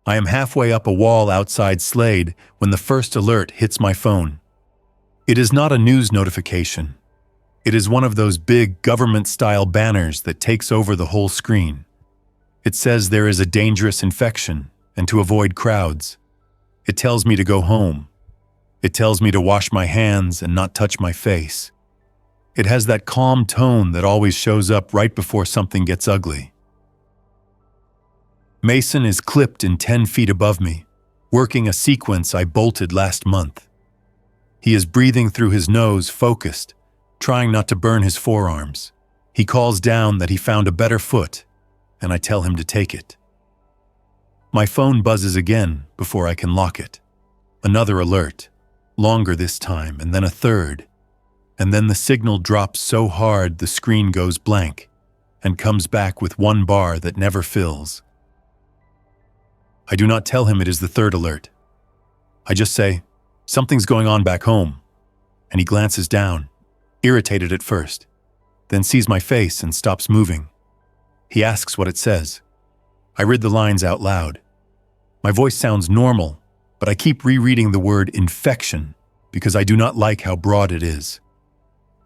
I am halfway up a wall outside Slade when the first alert hits my phone. It is not a news notification. It is one of those big government-style banners that takes over the whole screen. It says there is a dangerous infection and to avoid crowds. It tells me to go home. It tells me to wash my hands and not touch my face. It has that calm tone that always shows up right before something gets ugly. Mason is clipped in 10 feet above me, working a sequence I bolted last month. He is breathing through his nose, focused, trying not to burn his forearms. He calls down that he found a better foot, and I tell him to take it. My phone buzzes again before I can lock it. Another alert, longer this time, and then a third. And then the signal drops so hard the screen goes blank and comes back with one bar that never fills. I do not tell him it is the third alert. I just say, "Something's going on back home," and he glances down, irritated at first, then sees my face and stops moving. He asks what it says. I read the lines out loud. My voice sounds normal, but I keep rereading the word infection because I do not like how broad it is.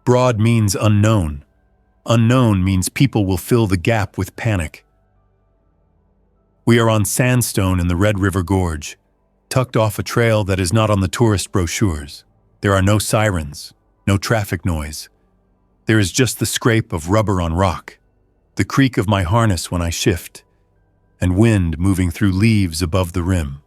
Broad means unknown. Unknown means people will fill the gap with panic. We are on sandstone in the Red River Gorge, tucked off a trail that is not on the tourist brochures. There are no sirens, no traffic noise. There is just the scrape of rubber on rock, the creak of my harness when I shift, and wind moving through leaves above the rim.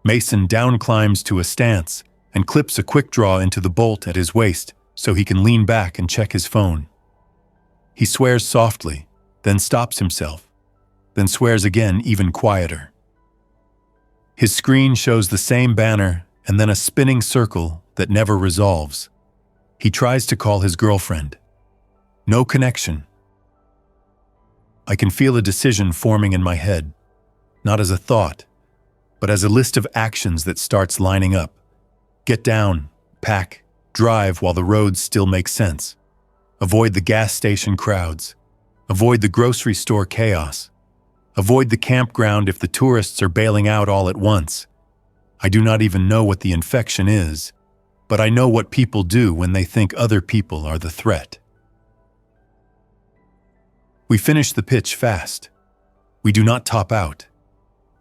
Mason down-climbs to a stance and clips a quick draw into the bolt at his waist so he can lean back and check his phone. He swears softly, then stops himself, then swears again even quieter. His screen shows the same banner and then a spinning circle that never resolves. He tries to call his girlfriend. No connection. I can feel a decision forming in my head, not as a thought, but as a list of actions that starts lining up. Get down, pack, drive while the roads still make sense. Avoid the gas station crowds. Avoid the grocery store chaos. Avoid the campground if the tourists are bailing out all at once. I do not even know what the infection is, but I know what people do when they think other people are the threat. We finish the pitch fast. We do not top out.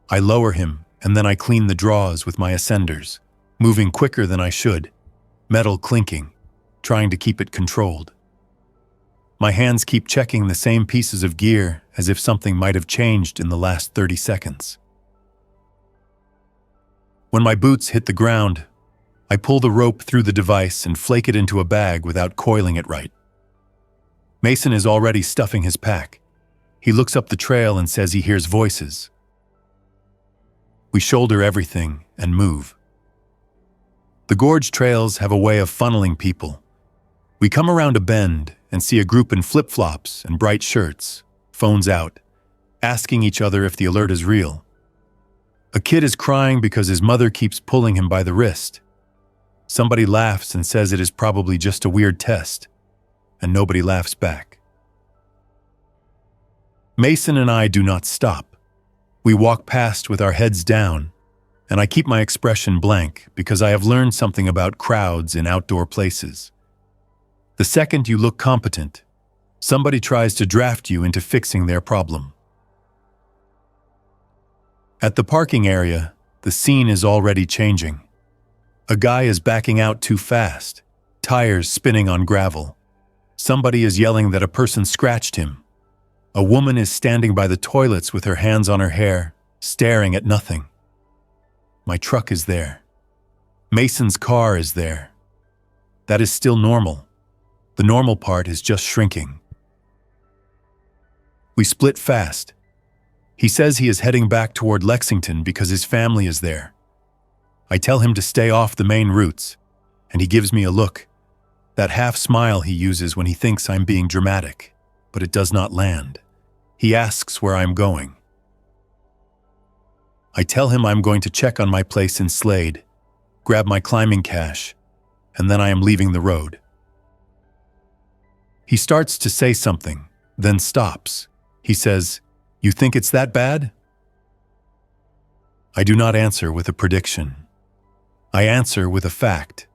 I lower him, and then I clean the draws with my ascenders, moving quicker than I should, metal clinking, trying to keep it controlled. My hands keep checking the same pieces of gear as if something might have changed in the last 30 seconds. When my boots hit the ground, I pull the rope through the device and flake it into a bag without coiling it right. Mason is already stuffing his pack. He looks up the trail and says he hears voices. We shoulder everything and move. The gorge trails have a way of funneling people. We come around a bend and see a group in flip-flops and bright shirts, phones out, asking each other if the alert is real. A kid is crying because his mother keeps pulling him by the wrist. Somebody laughs and says it is probably just a weird test, and nobody laughs back. Mason and I do not stop. We walk past with our heads down, and I keep my expression blank because I have learned something about crowds in outdoor places. The second you look competent, somebody tries to draft you into fixing their problem. At the parking area, the scene is already changing. A guy is backing out too fast, tires spinning on gravel. Somebody is yelling that a person scratched him. A woman is standing by the toilets with her hands on her hair, staring at nothing. My truck is there. Mason's car is there. That is still normal. The normal part is just shrinking. We split fast. He says he is heading back toward Lexington because his family is there. I tell him to stay off the main routes, and he gives me a look. That half smile he uses when he thinks I'm being dramatic, but it does not land. He asks where I'm going. I tell him I'm going to check on my place in Slade, grab my climbing cache, and then I am leaving the road. He starts to say something, then stops. He says, "You think it's that bad?" I do not answer with a prediction. I answer with a fact.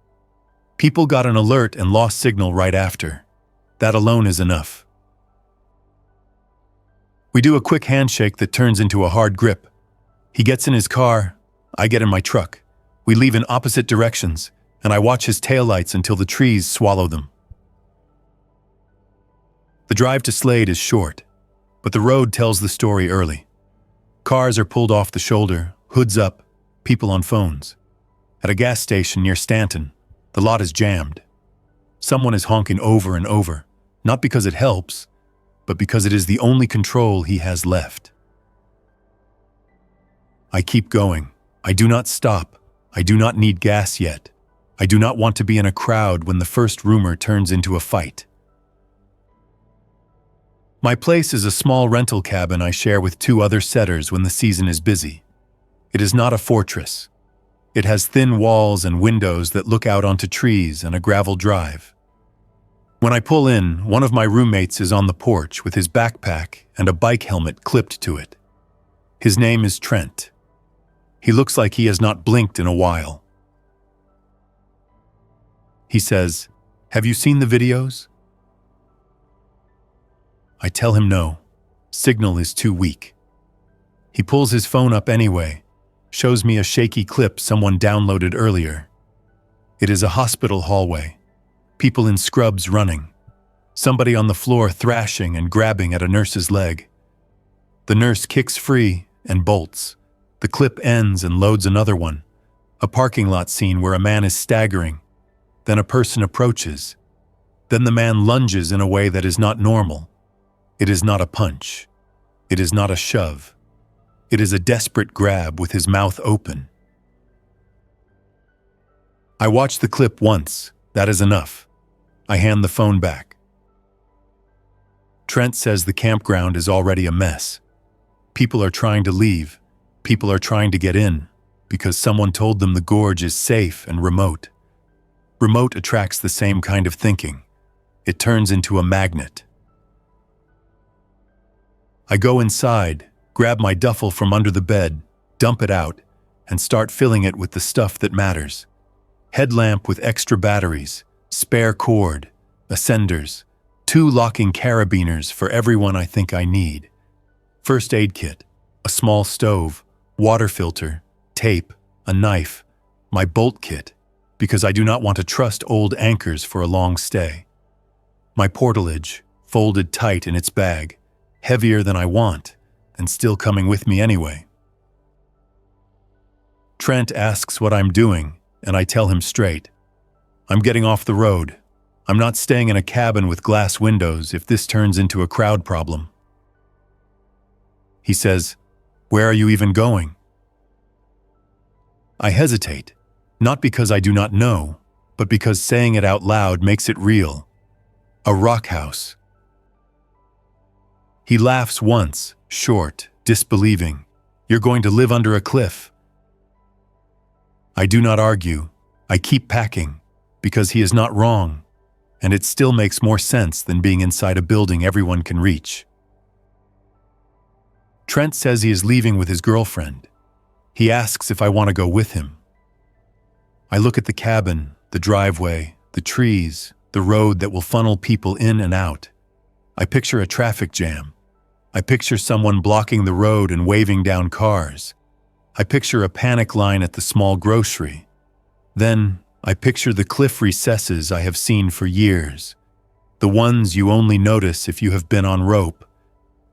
People got an alert and lost signal right after. That alone is enough. We do a quick handshake that turns into a hard grip. He gets in his car, I get in my truck. We leave in opposite directions, and I watch his taillights until the trees swallow them. The drive to Slade is short, but the road tells the story early. Cars are pulled off the shoulder, hoods up, people on phones. At a gas station near Stanton, the lot is jammed. Someone is honking over and over, not because it helps, but because it is the only control he has left. I keep going. I do not stop. I do not need gas yet. I do not want to be in a crowd when the first rumor turns into a fight. My place is a small rental cabin I share with 2 other setters when the season is busy. It is not a fortress. It has thin walls and windows that look out onto trees and a gravel drive. When I pull in, one of my roommates is on the porch with his backpack and a bike helmet clipped to it. His name is Trent. He looks like he has not blinked in a while. He says, "Have you seen the videos?" I tell him no. Signal is too weak. He pulls his phone up anyway, shows me a shaky clip someone downloaded earlier. It is a hospital hallway. People in scrubs running. Somebody on the floor thrashing and grabbing at a nurse's leg. The nurse kicks free and bolts. The clip ends and loads another one. A parking lot scene where a man is staggering. Then a person approaches. Then the man lunges in a way that is not normal. It is not a punch. It is not a shove. It is a desperate grab with his mouth open. I watch the clip once. That is enough. I hand the phone back. Trent says the campground is already a mess. People are trying to leave. People are trying to get in because someone told them the gorge is safe and remote. Remote attracts the same kind of thinking. It turns into a magnet. I go inside, grab my duffel from under the bed, dump it out, and start filling it with the stuff that matters. Headlamp with extra batteries, spare cord, ascenders, 2 locking carabiners for everyone I think I need. First aid kit, a small stove, water filter, tape, a knife, my bolt kit, because I do not want to trust old anchors for a long stay. My portalage, folded tight in its bag, heavier than I want, and still coming with me anyway. Trent asks what I'm doing, and I tell him straight. I'm getting off the road. I'm not staying in a cabin with glass windows if this turns into a crowd problem. He says, "Where are you even going?" I hesitate, not because I do not know, but because saying it out loud makes it real. A rock house. He laughs once, short, disbelieving. "You're going to live under a cliff." I do not argue. I keep packing, because he is not wrong, and it still makes more sense than being inside a building everyone can reach. Trent says he is leaving with his girlfriend. He asks if I want to go with him. I look at the cabin, the driveway, the trees, the road that will funnel people in and out. I picture a traffic jam. I picture someone blocking the road and waving down cars. I picture a panic line at the small grocery. Then, I picture the cliff recesses I have seen for years. The ones you only notice if you have been on rope.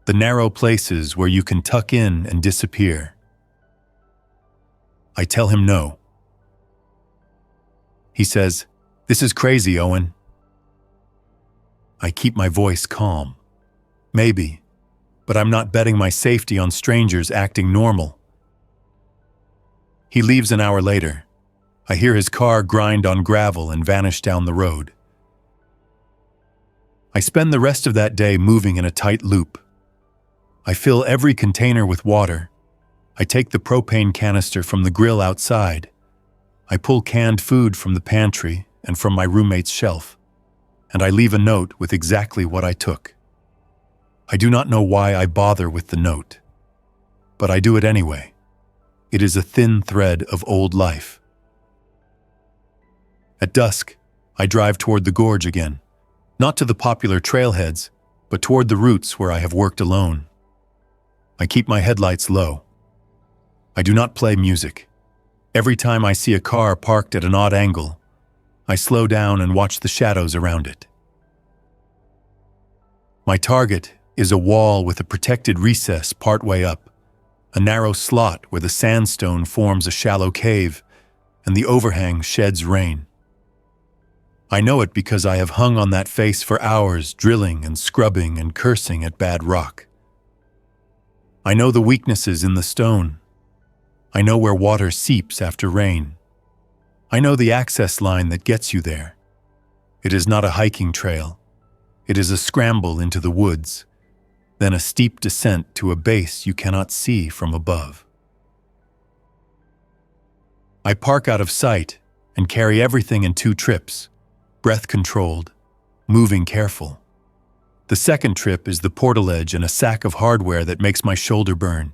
The narrow places where you can tuck in and disappear. I tell him no. He says, "This is crazy, Owen." I keep my voice calm. Maybe, but I'm not betting my safety on strangers acting normal. He leaves an hour later. I hear his car grind on gravel and vanish down the road. I spend the rest of that day moving in a tight loop. I fill every container with water. I take the propane canister from the grill outside. I pull canned food from the pantry and from my roommate's shelf. And I leave a note with exactly what I took. I do not know why I bother with the note, but I do it anyway. It is a thin thread of old life. At dusk, I drive toward the gorge again, not to the popular trailheads, but toward the routes where I have worked alone. I keep my headlights low. I do not play music. Every time I see a car parked at an odd angle, I slow down and watch the shadows around it. My target is a wall with a protected recess partway up, a narrow slot where the sandstone forms a shallow cave and the overhang sheds rain. I know it because I have hung on that face for hours, drilling and scrubbing and cursing at bad rock. I know the weaknesses in the stone. I know where water seeps after rain. I know the access line that gets you there. It is not a hiking trail. It is a scramble into the woods, then a steep descent to a base you cannot see from above. I park out of sight and carry everything in 2 trips, breath-controlled, moving careful. The second trip is the portaledge and a sack of hardware that makes my shoulder burn.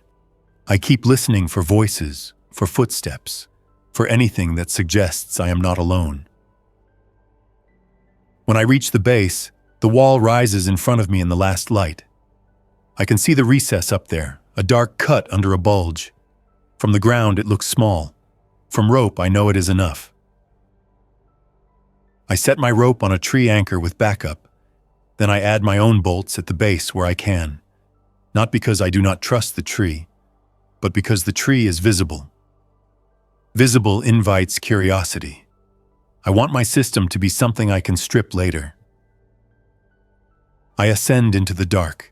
I keep listening for voices, for footsteps, for anything that suggests I am not alone. When I reach the base, the wall rises in front of me in the last light. I can see the recess up there, a dark cut under a bulge. From the ground, it looks small. From rope, I know it is enough. I set my rope on a tree anchor with backup. Then I add my own bolts at the base where I can. Not because I do not trust the tree, but because the tree is visible. Visible invites curiosity. I want my system to be something I can strip later. I ascend into the dark.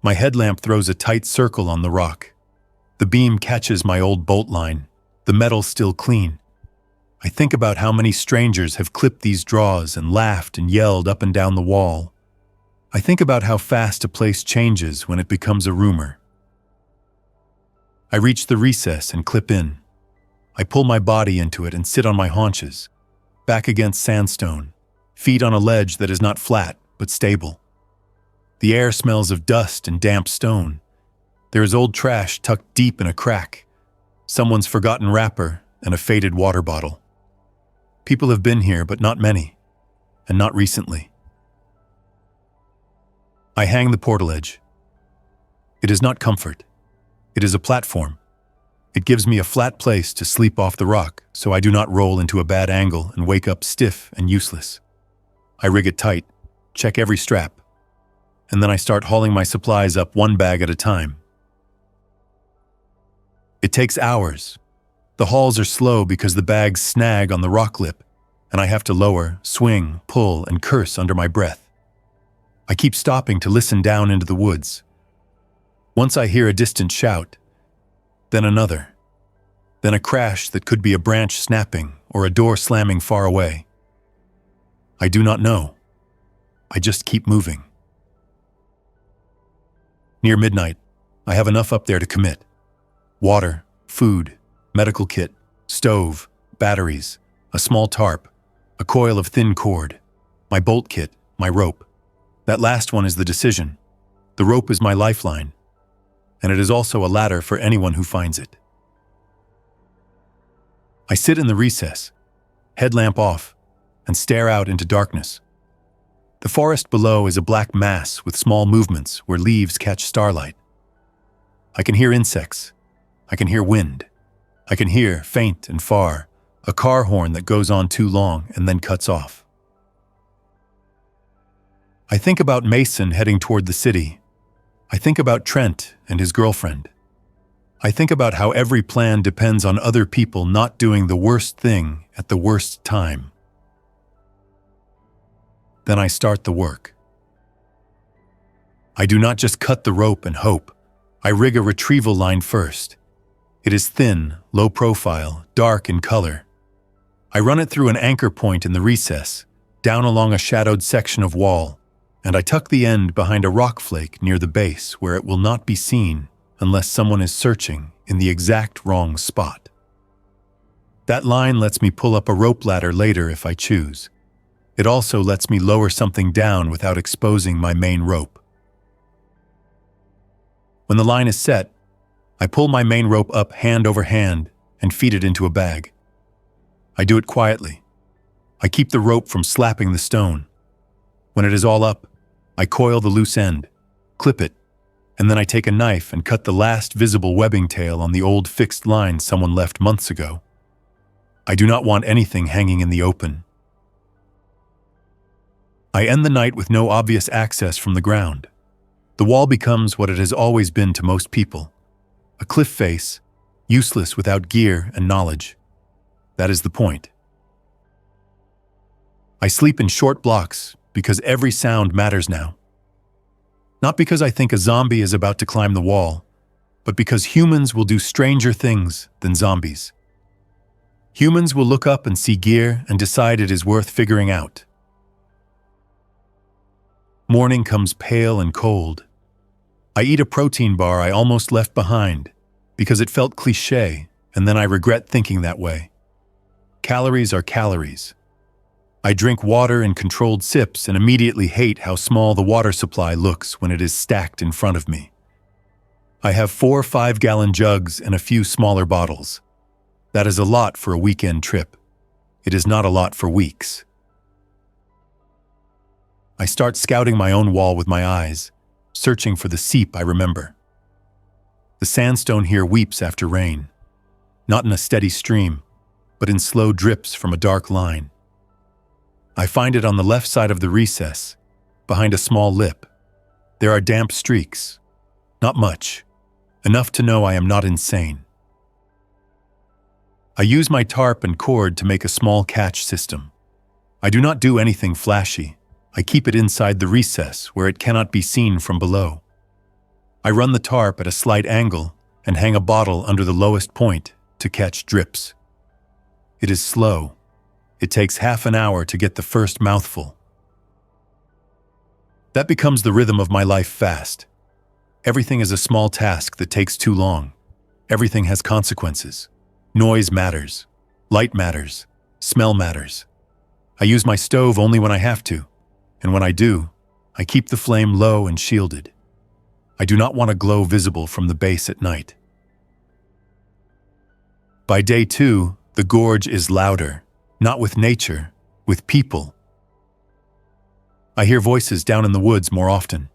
My headlamp throws a tight circle on the rock. The beam catches my old bolt line, the metal still clean. I think about how many strangers have clipped these draws and laughed and yelled up and down the wall. I think about how fast a place changes when it becomes a rumor. I reach the recess and clip in. I pull my body into it and sit on my haunches, back against sandstone, feet on a ledge that is not flat but stable. The air smells of dust and damp stone. There is old trash tucked deep in a crack, someone's forgotten wrapper, and a faded water bottle. People have been here, but not many, and not recently. I hang the portaledge. It is not comfort. It is a platform. It gives me a flat place to sleep off the rock so I do not roll into a bad angle and wake up stiff and useless. I rig it tight, check every strap, and then I start hauling my supplies up 1 bag at a time. It takes hours. The hauls are slow because the bags snag on the rock lip, and I have to lower, swing, pull, and curse under my breath. I keep stopping to listen down into the woods. Once I hear a distant shout, then another, then a crash that could be a branch snapping or a door slamming far away. I do not know. I just keep moving. Near midnight, I have enough up there to commit. Water, food, medical kit, stove, batteries, a small tarp, a coil of thin cord, my bolt kit, my rope. That last one is the decision. The rope is my lifeline, and it is also a ladder for anyone who finds it. I sit in the recess, headlamp off, and stare out into darkness. The forest below is a black mass with small movements where leaves catch starlight. I can hear insects. I can hear wind. I can hear, faint and far, a car horn that goes on too long and then cuts off. I think about Mason heading toward the city. I think about Trent and his girlfriend. I think about how every plan depends on other people not doing the worst thing at the worst time. Then I start the work. I do not just cut the rope and hope. I rig a retrieval line first. It is thin, low profile, dark in color. I run it through an anchor point in the recess, down along a shadowed section of wall, and I tuck the end behind a rock flake near the base where it will not be seen unless someone is searching in the exact wrong spot. That line lets me pull up a rope ladder later if I choose. It also lets me lower something down without exposing my main rope. When the line is set, I pull my main rope up hand over hand and feed it into a bag. I do it quietly. I keep the rope from slapping the stone. When it is all up, I coil the loose end, clip it, and then I take a knife and cut the last visible webbing tail on the old fixed line someone left months ago. I do not want anything hanging in the open. I end the night with no obvious access from the ground. The wall becomes what it has always been to most people, a cliff face, useless without gear and knowledge. That is the point. I sleep in short blocks because every sound matters now. Not because I think a zombie is about to climb the wall, but because humans will do stranger things than zombies. Humans will look up and see gear and decide it is worth figuring out. Morning comes pale and cold. I eat a protein bar I almost left behind because it felt cliché, and then I regret thinking that way. Calories are calories. I drink water in controlled sips and immediately hate how small the water supply looks when it is stacked in front of me. I have 4 5-gallon jugs and a few smaller bottles. That is a lot for a weekend trip. It is not a lot for weeks. I start scouting my own wall with my eyes, searching for the seep I remember. The sandstone here weeps after rain, not in a steady stream, but in slow drips from a dark line. I find it on the left side of the recess, behind a small lip. There are damp streaks. Not much. Enough to know I am not insane. I use my tarp and cord to make a small catch system. I do not do anything flashy. I keep it inside the recess where it cannot be seen from below. I run the tarp at a slight angle and hang a bottle under the lowest point to catch drips. It is slow. It takes half an hour to get the first mouthful. That becomes the rhythm of my life fast. Everything is a small task that takes too long. Everything has consequences. Noise matters. Light matters. Smell matters. I use my stove only when I have to, and when I do, I keep the flame low and shielded. I do not want a glow visible from the base at night. By day 2, the gorge is louder, not with nature, with people. I hear voices down in the woods more often.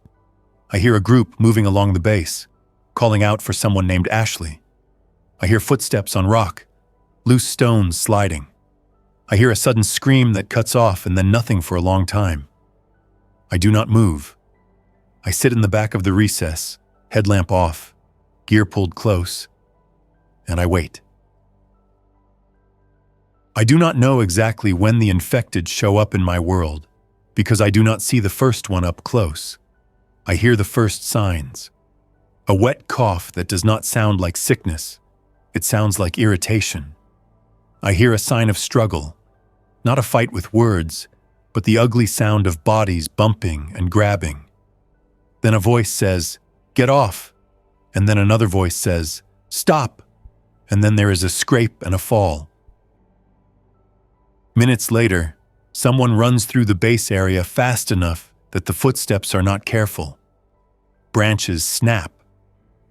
I hear a group moving along the base, calling out for someone named Ashley. I hear footsteps on rock, loose stones sliding. I hear a sudden scream that cuts off and then nothing for a long time. I do not move. I sit in the back of the recess, headlamp off, gear pulled close, and I wait. I do not know exactly when the infected show up in my world, because I do not see the first one up close. I hear the first signs. A wet cough that does not sound like sickness. It sounds like irritation. I hear a sign of struggle, not a fight with words, but the ugly sound of bodies bumping and grabbing. Then a voice says, "Get off," and then another voice says, "Stop," and then there is a scrape and a fall. Minutes later, someone runs through the base area fast enough that the footsteps are not careful. Branches snap.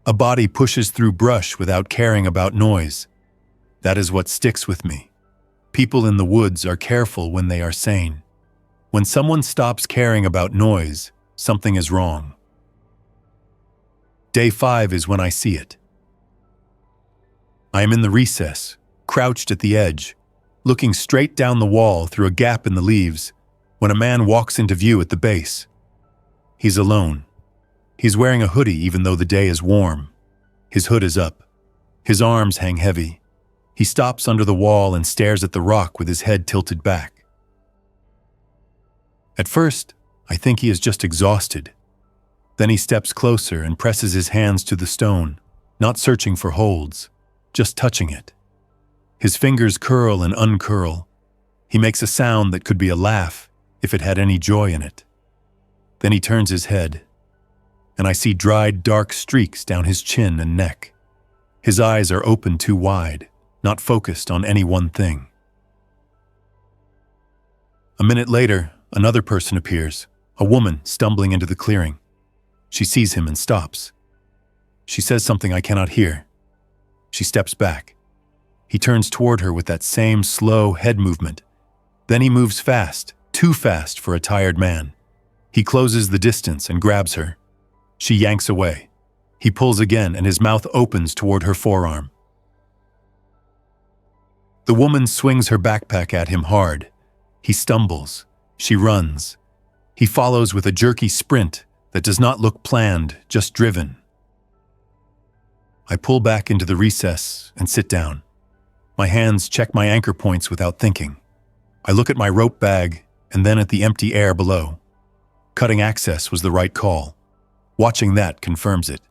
A body pushes through brush without caring about noise. That is what sticks with me. People in the woods are careful when they are sane. When someone stops caring about noise, something is wrong. Day 5 is when I see it. I am in the recess, crouched at the edge, looking straight down the wall through a gap in the leaves, when a man walks into view at the base. He's alone. He's wearing a hoodie even though the day is warm. His hood is up. His arms hang heavy. He stops under the wall and stares at the rock with his head tilted back. At first, I think he is just exhausted. Then he steps closer and presses his hands to the stone, not searching for holds, just touching it. His fingers curl and uncurl. He makes a sound that could be a laugh if it had any joy in it. Then he turns his head, and I see dried, dark streaks down his chin and neck. His eyes are open too wide, not focused on any one thing. A minute later, another person appears, a woman stumbling into the clearing. She sees him and stops. She says something I cannot hear. She steps back. He turns toward her with that same slow head movement. Then he moves fast, too fast for a tired man. He closes the distance and grabs her. She yanks away. He pulls again and his mouth opens toward her forearm. The woman swings her backpack at him hard. He stumbles. She runs. He follows with a jerky sprint that does not look planned, just driven. I pull back into the recess and sit down. My hands check my anchor points without thinking. I look at my rope bag and then at the empty air below. Cutting access was the right call. Watching that confirms it.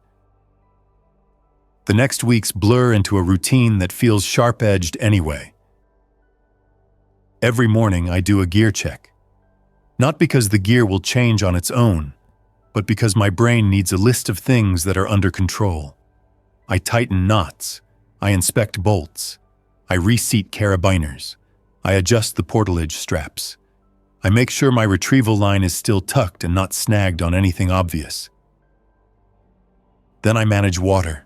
The next weeks blur into a routine that feels sharp-edged anyway. Every morning I do a gear check. Not because the gear will change on its own, but because my brain needs a list of things that are under control. I tighten knots. I inspect bolts. I reseat carabiners. I adjust the portalage straps. I make sure my retrieval line is still tucked and not snagged on anything obvious. Then I manage water.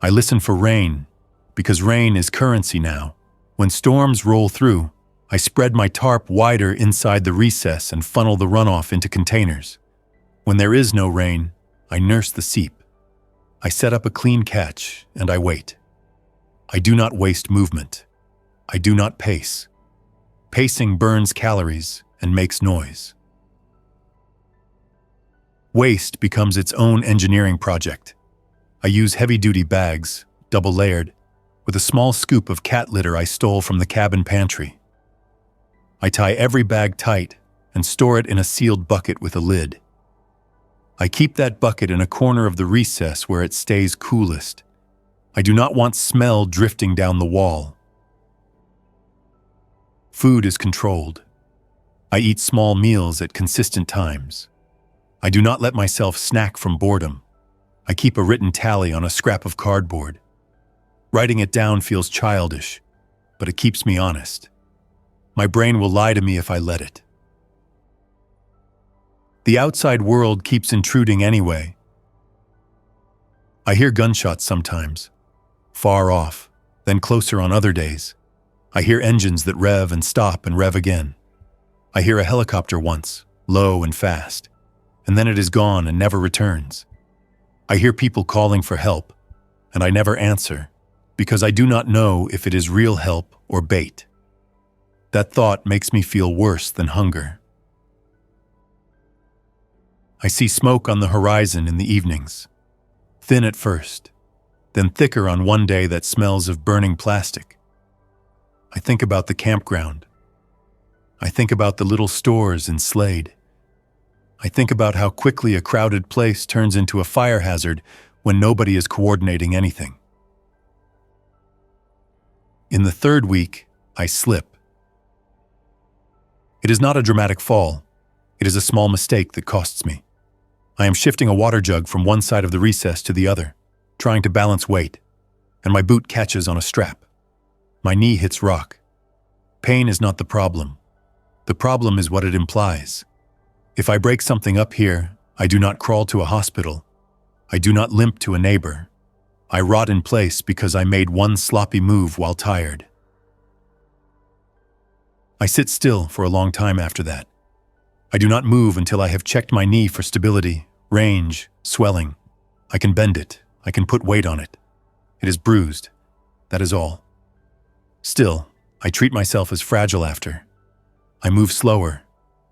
I listen for rain, because rain is currency now. When storms roll through, I spread my tarp wider inside the recess and funnel the runoff into containers. When there is no rain, I nurse the seep. I set up a clean catch and I wait. I do not waste movement. I do not pace. Pacing burns calories and makes noise. Waste becomes its own engineering project. I use heavy-duty bags, double-layered, with a small scoop of cat litter I stole from the cabin pantry. I tie every bag tight and store it in a sealed bucket with a lid. I keep that bucket in a corner of the recess where it stays coolest. I do not want smell drifting down the wall. Food is controlled. I eat small meals at consistent times. I do not let myself snack from boredom. I keep a written tally on a scrap of cardboard. Writing it down feels childish, but it keeps me honest. My brain will lie to me if I let it. The outside world keeps intruding anyway. I hear gunshots sometimes, far off, then closer on other days. I hear engines that rev and stop and rev again. I hear a helicopter once, low and fast, and then it is gone and never returns. I hear people calling for help, and I never answer, because I do not know if it is real help or bait. That thought makes me feel worse than hunger. I see smoke on the horizon in the evenings, thin at first, then thicker on one day that smells of burning plastic. I think about the campground. I think about the little stores in Slade. I think about how quickly a crowded place turns into a fire hazard when nobody is coordinating anything. In the third week, I slip. It is not a dramatic fall. It is a small mistake that costs me. I am shifting a water jug from one side of the recess to the other, trying to balance weight, and my boot catches on a strap. My knee hits rock. Pain is not the problem. The problem is what it implies. If I break something up here, I do not crawl to a hospital. I do not limp to a neighbor. I rot in place because I made one sloppy move while tired. I sit still for a long time after that. I do not move until I have checked my knee for stability, range, swelling. I can bend it. I can put weight on it. It is bruised. That is all. Still, I treat myself as fragile after. I move slower.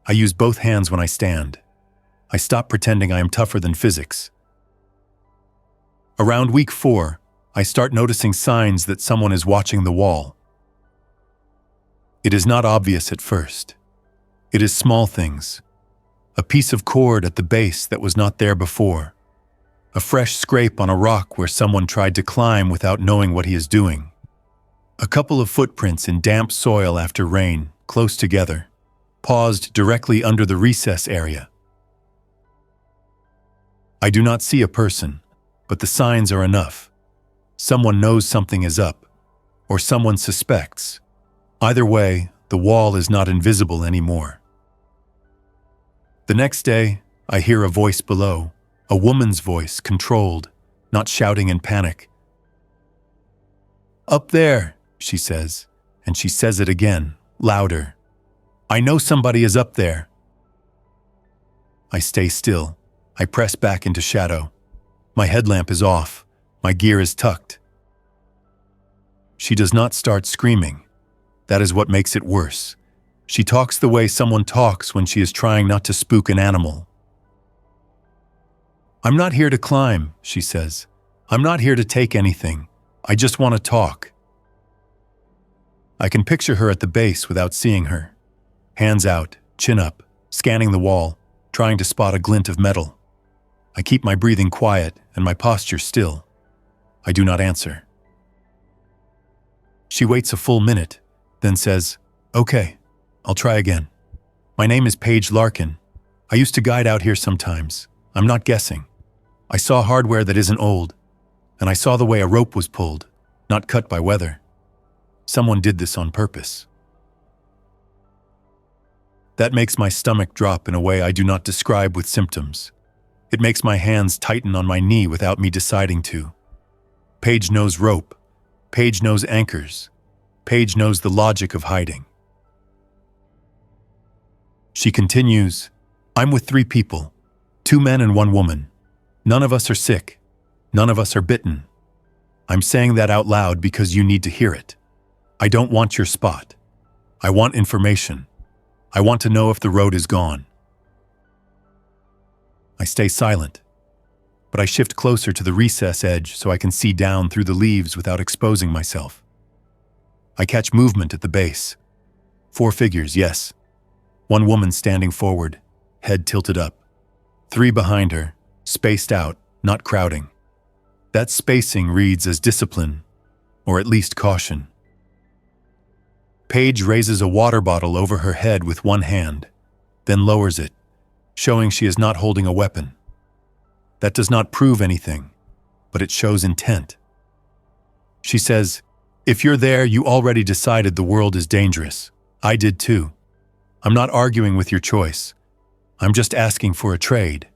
I use both hands when I stand. I stop pretending I am tougher than physics. Around week 4, I start noticing signs that someone is watching the wall. It is not obvious at first. It is small things. A piece of cord at the base that was not there before. A fresh scrape on a rock where someone tried to climb without knowing what he is doing. A couple of footprints in damp soil after rain, close together, paused directly under the recess area. I do not see a person, but the signs are enough. Someone knows something is up, or someone suspects. Either way, the wall is not invisible anymore. The next day, I hear a voice below, a woman's voice, controlled. not shouting in panic. "Up there," she says, and she says it again, louder. "I know somebody is up there." I stay still. I press back into shadow. My headlamp is off. My gear is tucked. She does not start screaming. That is what makes it worse. She talks the way someone talks when she is trying not to spook an animal. "I'm not here to climb," she says. "I'm not here to take anything. I just want to talk." I can picture her at the base without seeing her. Hands out, chin up, scanning the wall, trying to spot a glint of metal. I keep my breathing quiet and my posture still. I do not answer. She waits a full minute, then says, "Okay, I'll try again. My name is Paige Larkin. I used to guide out here sometimes. I'm not guessing. I saw hardware that isn't old, and I saw the way a rope was pulled, not cut by weather. Someone did this on purpose." That makes my stomach drop in a way I do not describe with symptoms. It makes my hands tighten on my knee without me deciding to. Paige knows rope. Paige knows anchors. Paige knows the logic of hiding. She continues, "I'm with 3 people, 2 men and 1 woman. None of us are sick. None of us are bitten. I'm saying that out loud because you need to hear it. I don't want your spot. I want information. I want to know if the road is gone." I stay silent, but I shift closer to the recess edge so I can see down through the leaves without exposing myself. I catch movement at the base. 4 figures, yes. 1 woman standing forward, head tilted up. 3 behind her, spaced out, not crowding. That spacing reads as discipline, or at least caution. Paige raises a water bottle over her head with 1 hand, then lowers it, showing she is not holding a weapon. That does not prove anything, but it shows intent. She says, "If you're there, you already decided the world is dangerous. I did too. I'm not arguing with your choice. I'm just asking for a trade."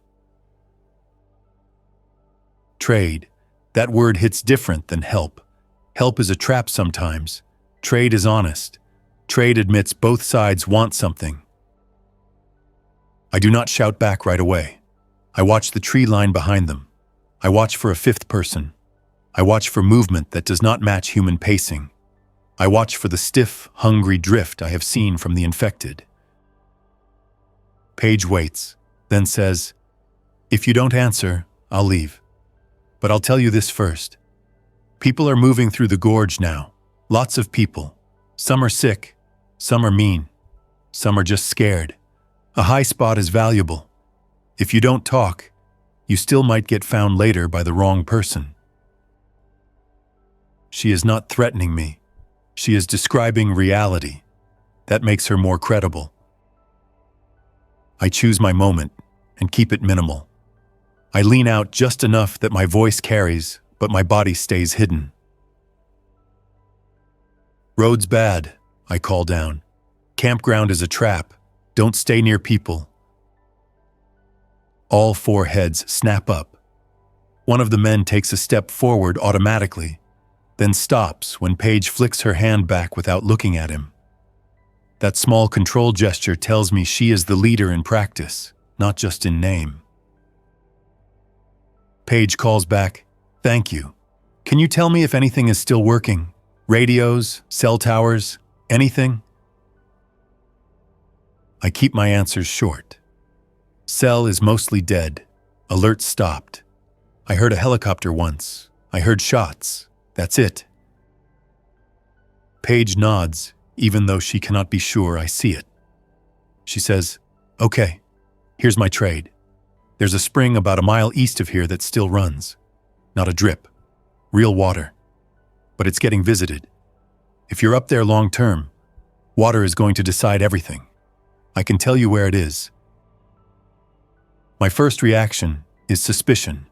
Trade. That word hits different than help. Help is a trap sometimes. Trade is honest. Trade admits both sides want something. I do not shout back right away. I watch the tree line behind them. I watch for a 5th person. I watch for movement that does not match human pacing. I watch for the stiff, hungry drift I have seen from the infected. Paige waits, then says, "If you don't answer, I'll leave. But I'll tell you this first. People are moving through the gorge now. Lots of people. Some are sick. Some are mean. Some are just scared. A high spot is valuable. If you don't talk, you still might get found later by the wrong person." She is not threatening me. She is describing reality. That makes her more credible. I choose my moment and keep it minimal. I lean out just enough that my voice carries, but my body stays hidden. "Road's bad," I call down. "Campground is a trap. Don't stay near people." All 4 heads snap up. One of the men takes a step forward automatically, then stops when Paige flicks her hand back without looking at him. That small control gesture tells me she is the leader in practice, not just in name. Paige calls back, "Thank you. Can you tell me if anything is still working? Radios, cell towers, anything?" I keep my answers short. Cell is mostly dead. Alert stopped. I heard a helicopter once. I heard shots. That's it. Paige nods, even though she cannot be sure I see it. She says, "Okay, here's my trade. There's a spring about a mile east of here that still runs. Not a drip. Real water. But it's getting visited. If you're up there long term, water is going to decide everything. I can tell you where it is." My first reaction is suspicion.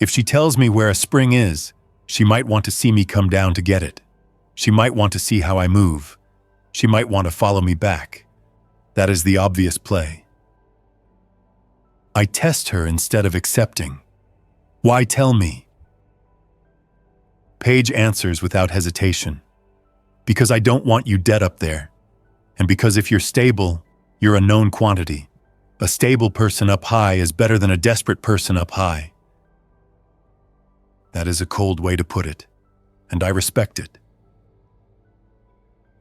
If she tells me where a spring is, she might want to see me come down to get it. She might want to see how I move. She might want to follow me back. That is the obvious play. I test her instead of accepting. "Why tell me? Paige answers without hesitation. Because I don't want you dead up there. And because if you're stable, you're a known quantity. A stable person up high is better than a desperate person up high. That is a cold way to put it, and I respect it.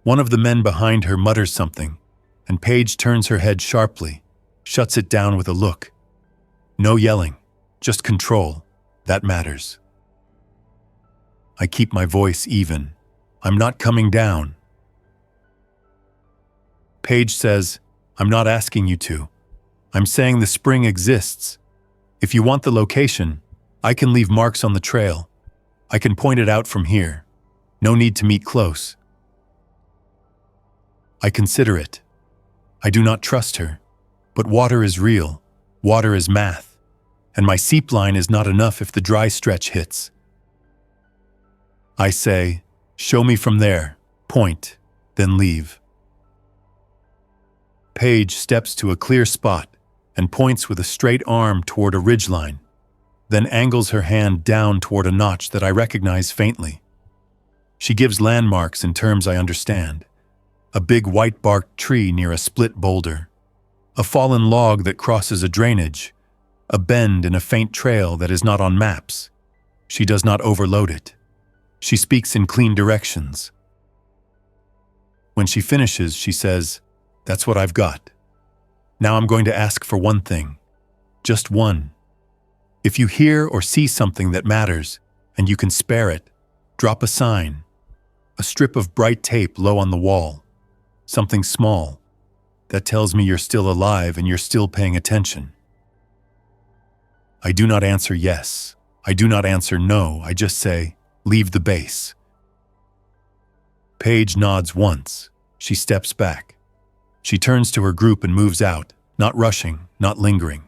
One of the men behind her mutters something, and Paige turns her head sharply, shuts it down with a look. No yelling, just control. That matters. I keep my voice even. I'm not coming down. Paige says, I'm not asking you to. I'm saying the spring exists. If you want the location, I can leave marks on the trail. I can point it out from here. No need to meet close. I consider it. I do not trust her. But water is real. Water is math. And my seep line is not enough if the dry stretch hits. I say, show me from there, point, then leave. Paige steps to a clear spot and points with a straight arm toward a ridgeline, then angles her hand down toward a notch that I recognize faintly. She gives landmarks in terms I understand. A big white-barked tree near a split boulder, a fallen log that crosses a drainage, a bend in a faint trail that is not on maps. She does not overload it. She speaks in clean directions. When she finishes, she says, "That's what I've got. Now I'm going to ask for one thing. Just one. If you hear or see something that matters, and you can spare it, drop a sign. A strip of bright tape low on the wall. Something small. That tells me you're still alive and you're still paying attention." I do not answer yes. I do not answer no. I just say, leave the base. Paige nods once. She steps back. She turns to her group and moves out, not rushing, not lingering.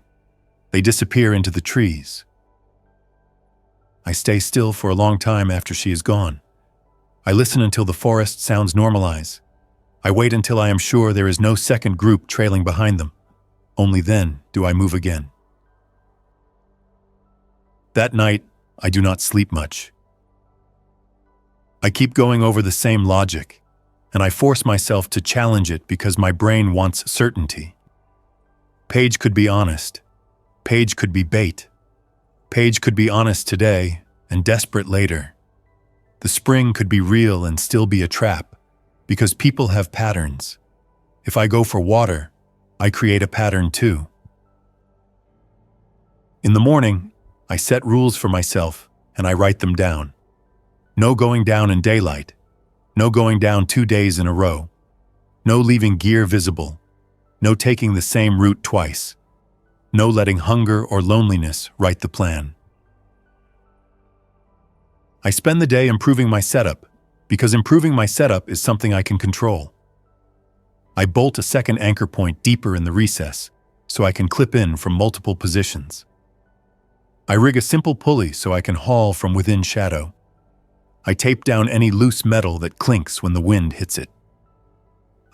They disappear into the trees. I stay still for a long time after she is gone. I listen until the forest sounds normalize. I wait until I am sure there is no second group trailing behind them. Only then do I move again. That night, I do not sleep much. I keep going over the same logic, and I force myself to challenge it because my brain wants certainty. Paige could be honest. Paige could be bait. Paige could be honest today and desperate later. The spring could be real and still be a trap, because people have patterns. If I go for water, I create a pattern too. In the morning, I set rules for myself and I write them down. No going down in daylight. No going down 2 days in a row. No leaving gear visible. No taking the same route twice. No letting hunger or loneliness write the plan. I spend the day improving my setup, because improving my setup is something I can control. I bolt a second anchor point deeper in the recess, so I can clip in from multiple positions. I rig a simple pulley so I can haul from within shadow. I tape down any loose metal that clinks when the wind hits it.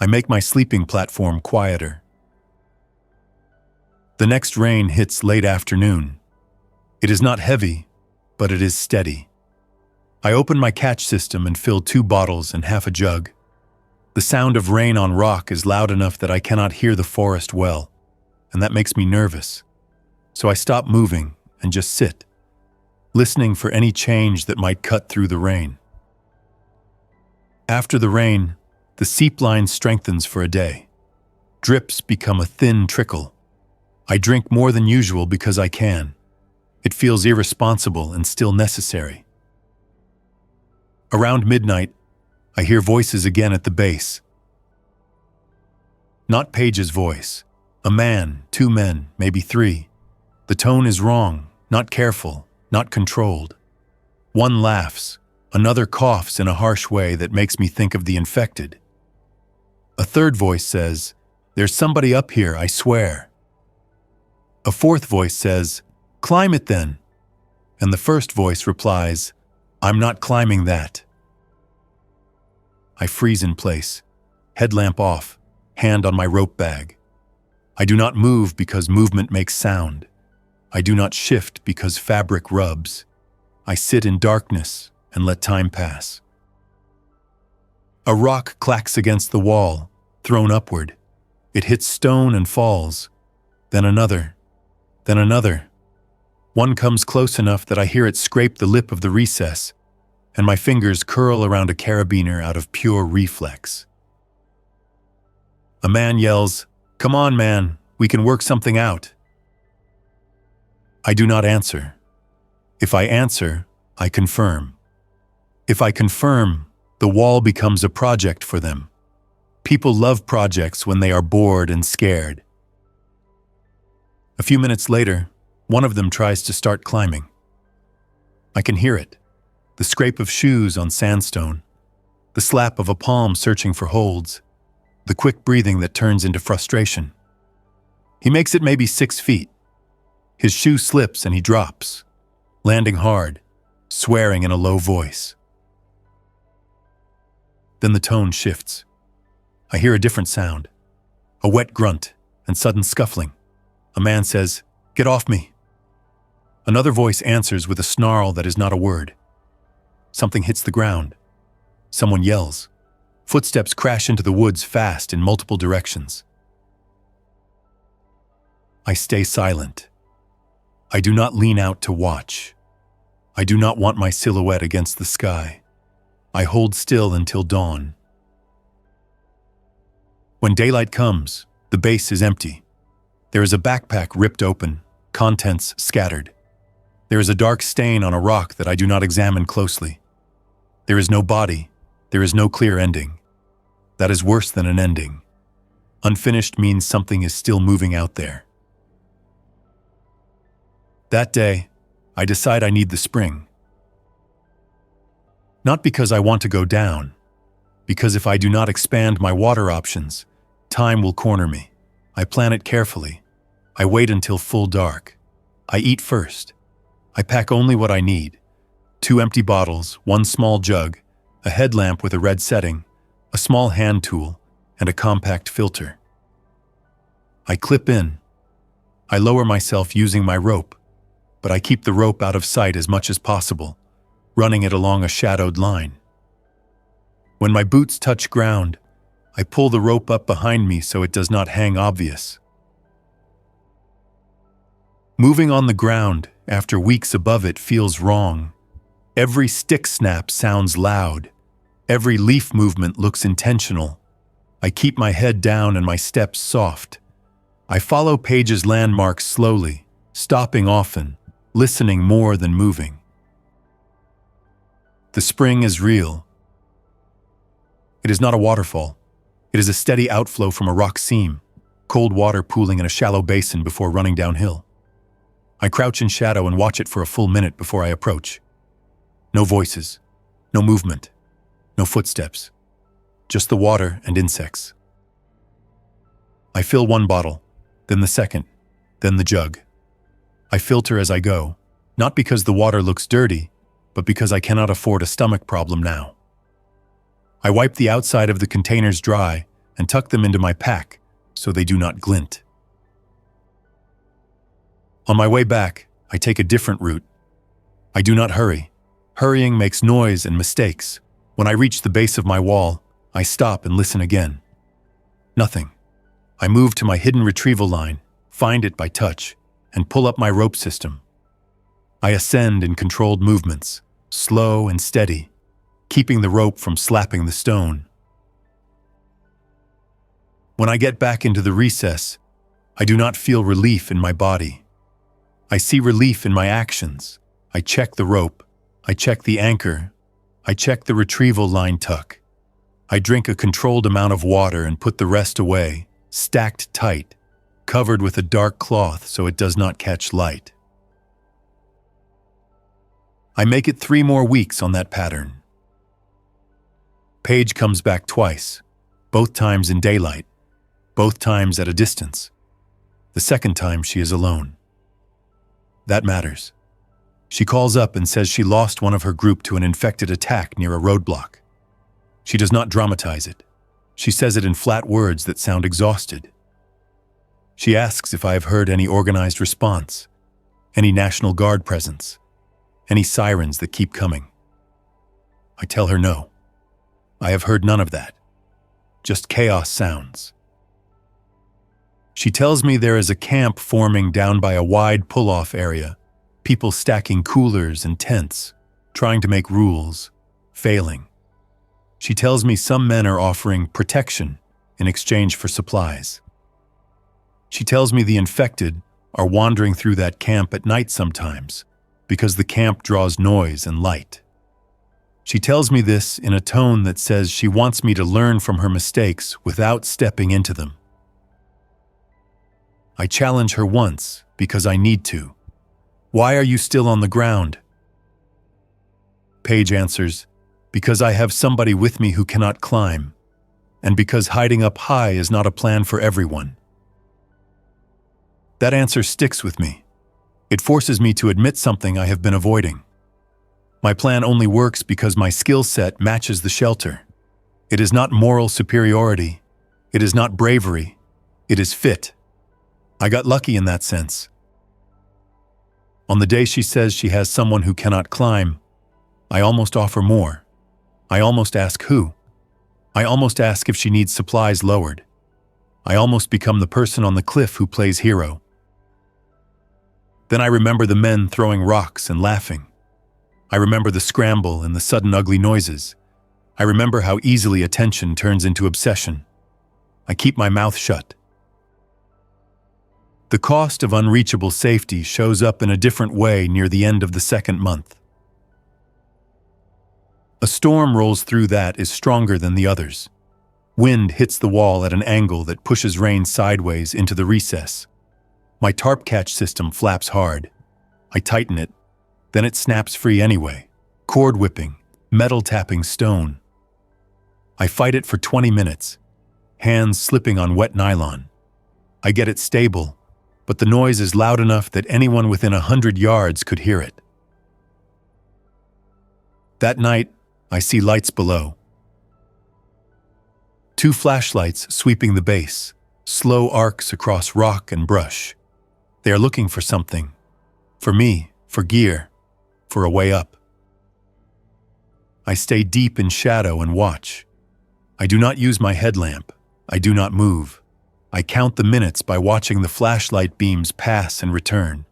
I make my sleeping platform quieter. The next rain hits late afternoon. It is not heavy, but it is steady. I open my catch system and fill 2 bottles and half a jug. The sound of rain on rock is loud enough that I cannot hear the forest well, and that makes me nervous. So I stop moving and just sit, listening for any change that might cut through the rain. After the rain, the seep line strengthens for a day. Drips become a thin trickle. I drink more than usual because I can. It feels irresponsible and still necessary. Around midnight, I hear voices again at the base. Not Paige's voice. A man, 2 men, maybe 3. The tone is wrong, not careful, not controlled. One laughs, another coughs in a harsh way that makes me think of the infected. A third voice says, "There's somebody up here, I swear." A fourth voice says, "Climb it then." And the first voice replies, "I'm not climbing that." I freeze in place, headlamp off, hand on my rope bag. I do not move because movement makes sound. I do not shift because fabric rubs. I sit in darkness, and let time pass. A rock clacks against the wall, thrown upward. It hits stone and falls. Then another. Then another. One comes close enough that I hear it scrape the lip of the recess, and my fingers curl around a carabiner out of pure reflex. A man yells, "Come on, man, we can work something out." I do not answer. If I answer, I confirm. If I confirm, the wall becomes a project for them. People love projects when they are bored and scared. A few minutes later, one of them tries to start climbing. I can hear it. The scrape of shoes on sandstone, the slap of a palm searching for holds, the quick breathing that turns into frustration. He makes it maybe 6 feet. His shoe slips and he drops, landing hard, swearing in a low voice. Then the tone shifts. I hear a different sound, a wet grunt and sudden scuffling. A man says, "Get off me." Another voice answers with a snarl that is not a word. Something hits the ground. Someone yells. Footsteps crash into the woods fast in multiple directions. I stay silent. I do not lean out to watch. I do not want my silhouette against the sky. I hold still until dawn. When daylight comes, the base is empty. There is a backpack ripped open, contents scattered. There is a dark stain on a rock that I do not examine closely. There is no body. There is no clear ending. That is worse than an ending. Unfinished means something is still moving out there. That day, I decide I need the spring. Not because I want to go down, because if I do not expand my water options, time will corner me. I plan it carefully. I wait until full dark. I eat first. I pack only what I need. 2 empty bottles, 1 small jug, a headlamp with a red setting, a small hand tool, and a compact filter. I clip in. I lower myself using my rope, but I keep the rope out of sight as much as possible, running it along a shadowed line. When my boots touch ground, I pull the rope up behind me so it does not hang obvious. Moving on the ground after weeks above it feels wrong. Every stick snap sounds loud. Every leaf movement looks intentional. I keep my head down and my steps soft. I follow Paige's landmarks slowly, stopping often, listening more than moving. The spring is real. It is not a waterfall. It is a steady outflow from a rock seam, cold water pooling in a shallow basin before running downhill. I crouch in shadow and watch it for a full minute before I approach. No voices, no movement, no footsteps, just the water and insects. I fill 1 bottle, then the second, then the jug. I filter as I go, not because the water looks dirty, but because I cannot afford a stomach problem now. I wipe the outside of the containers dry and tuck them into my pack so they do not glint. On my way back, I take a different route. I do not hurry. Hurrying makes noise and mistakes. When I reach the base of my wall, I stop and listen again. Nothing. I move to my hidden retrieval line, find it by touch, and pull up my rope system. I ascend in controlled movements, slow and steady, keeping the rope from slapping the stone. When I get back into the recess, I do not feel relief in my body. I see relief in my actions. I check the rope. I check the anchor. I check the retrieval line tuck. I drink a controlled amount of water and put the rest away, stacked tight, covered with a dark cloth so it does not catch light. I make it 3 more weeks on that pattern. Paige comes back twice, both times in daylight, both times at a distance. The second time she is alone. That matters. She calls up and says she lost one of her group to an infected attack near a roadblock. She does not dramatize it. She says it in flat words that sound exhausted. She asks if I have heard any organized response, any National Guard presence, any sirens that keep coming. I tell her no. I have heard none of that. Just chaos sounds. She tells me there is a camp forming down by a wide pull-off area, people stacking coolers and tents, trying to make rules, failing. She tells me some men are offering protection in exchange for supplies. She tells me the infected are wandering through that camp at night sometimes because the camp draws noise and light. She tells me this in a tone that says she wants me to learn from her mistakes without stepping into them. I challenge her once because I need to. Why are you still on the ground? Paige answers, because I have somebody with me who cannot climb, and because hiding up high is not a plan for everyone. That answer sticks with me. It forces me to admit something I have been avoiding. My plan only works because my skill set matches the shelter. It is not moral superiority. It is not bravery. It is fit. I got lucky in that sense. On the day she says she has someone who cannot climb, I almost offer more. I almost ask who. I almost ask if she needs supplies lowered. I almost become the person on the cliff who plays hero. Then I remember the men throwing rocks and laughing. I remember the scramble and the sudden ugly noises. I remember how easily attention turns into obsession. I keep my mouth shut. The cost of unreachable safety shows up in a different way near the end of the second month. A storm rolls through that is stronger than the others. Wind hits the wall at an angle that pushes rain sideways into the recess. My tarp catch system flaps hard. I tighten it, then it snaps free anyway. Cord whipping, metal tapping stone. I fight it for 20 minutes, hands slipping on wet nylon. I get it stable, but the noise is loud enough that anyone within 100 yards could hear it. That night, I see lights below. 2 flashlights sweeping the base, slow arcs across rock and brush. They are looking for something. For me, for gear, for a way up. I stay deep in shadow and watch. I do not use my headlamp. I do not move. I count the minutes by watching the flashlight beams pass and return.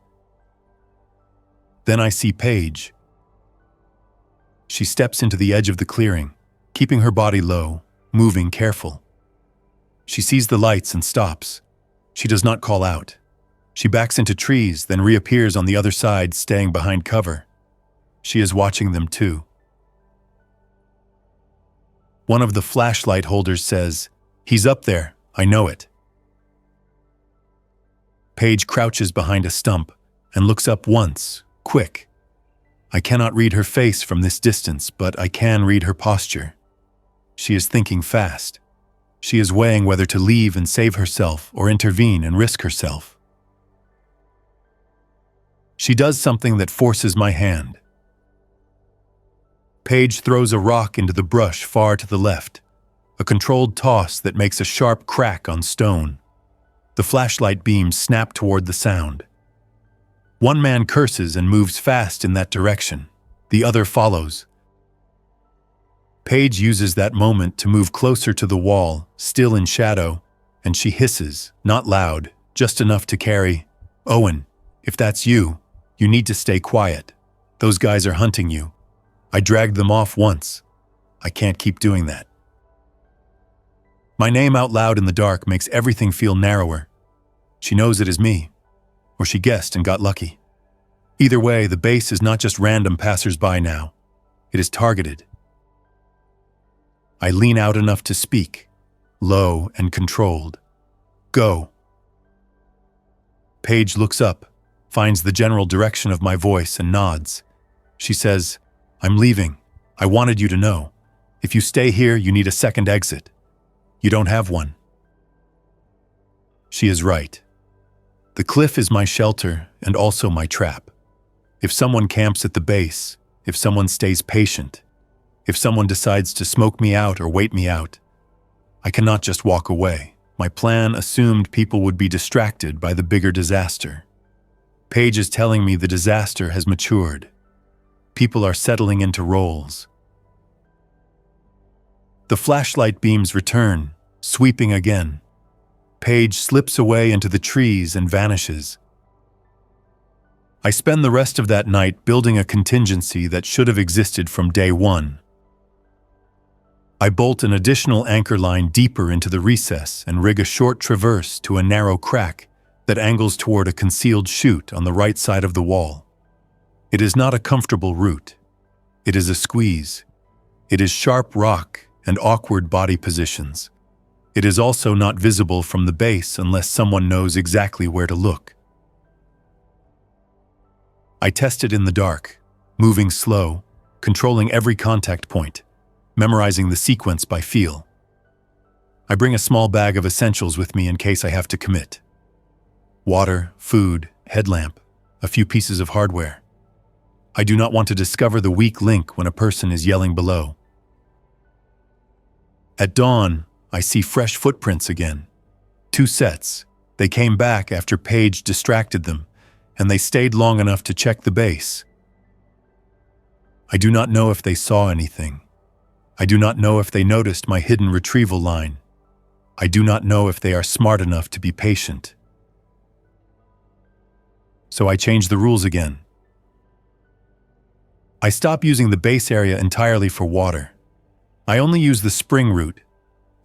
Then I see Paige. She steps into the edge of the clearing, keeping her body low, moving careful. She sees the lights and stops. She does not call out. She backs into trees, then reappears on the other side, staying behind cover. She is watching them too. One of the flashlight holders says, "He's up there, I know it." Paige crouches behind a stump and looks up once, quick. I cannot read her face from this distance, but I can read her posture. She is thinking fast. She is weighing whether to leave and save herself or intervene and risk herself. She does something that forces my hand. Paige throws a rock into the brush far to the left, a controlled toss that makes a sharp crack on stone. The flashlight beams snap toward the sound. One man curses and moves fast in that direction. The other follows. Paige uses that moment to move closer to the wall, still in shadow, and she hisses, not loud, just enough to carry, "Owen, if that's you, you need to stay quiet. Those guys are hunting you. I dragged them off once. I can't keep doing that." My name out loud in the dark makes everything feel narrower. She knows it is me, or she guessed and got lucky. Either way, the base is not just random passers-by now. It is targeted. I lean out enough to speak, low and controlled. "Go." Paige looks up, finds the general direction of my voice and nods. She says, "I'm leaving. I wanted you to know. If you stay here, you need a second exit. You don't have one." She is right. The cliff is my shelter and also my trap. If someone camps at the base, if someone stays patient, if someone decides to smoke me out or wait me out, I cannot just walk away. My plan assumed people would be distracted by the bigger disaster. Paige is telling me the disaster has matured. People are settling into roles. The flashlight beams return, sweeping again. Paige slips away into the trees and vanishes. I spend the rest of that night building a contingency that should have existed from day one. I bolt an additional anchor line deeper into the recess and rig a short traverse to a narrow crack that angles toward a concealed chute on the right side of the wall. It is not a comfortable route. It is a squeeze. It is sharp rock and awkward body positions. It is also not visible from the base unless someone knows exactly where to look. I test it in the dark, moving slow, controlling every contact point, memorizing the sequence by feel. I bring a small bag of essentials with me in case I have to commit. Water, food, headlamp, a few pieces of hardware. I do not want to discover the weak link when a person is yelling below. At dawn, I see fresh footprints again. 2 sets. They came back after Paige distracted them, and they stayed long enough to check the base. I do not know if they saw anything. I do not know if they noticed my hidden retrieval line. I do not know if they are smart enough to be patient. So I change the rules again. I stop using the base area entirely for water. I only use the spring route,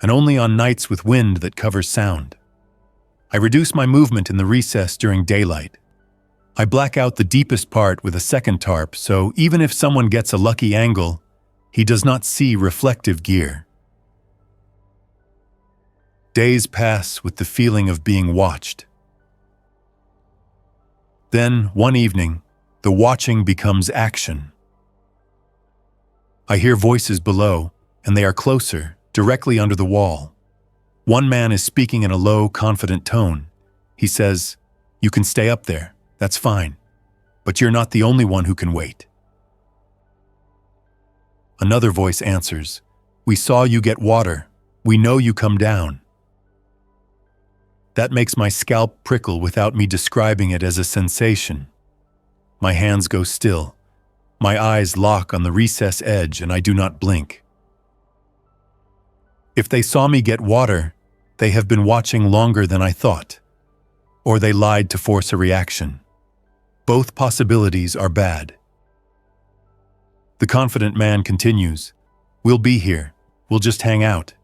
and only on nights with wind that covers sound. I reduce my movement in the recess during daylight. I black out the deepest part with a second tarp, so even if someone gets a lucky angle, he does not see reflective gear. Days pass with the feeling of being watched. Then, one evening, the watching becomes action. I hear voices below, and they are closer, directly under the wall. One man is speaking in a low, confident tone. He says, "You can stay up there, that's fine, but you're not the only one who can wait." Another voice answers, "We saw you get water. We know you come down." That makes my scalp prickle without me describing it as a sensation. My hands go still. My eyes lock on the recess edge and I do not blink. If they saw me get water, they have been watching longer than I thought. Or they lied to force a reaction. Both possibilities are bad. The confident man continues, "We'll be here. We'll just hang out.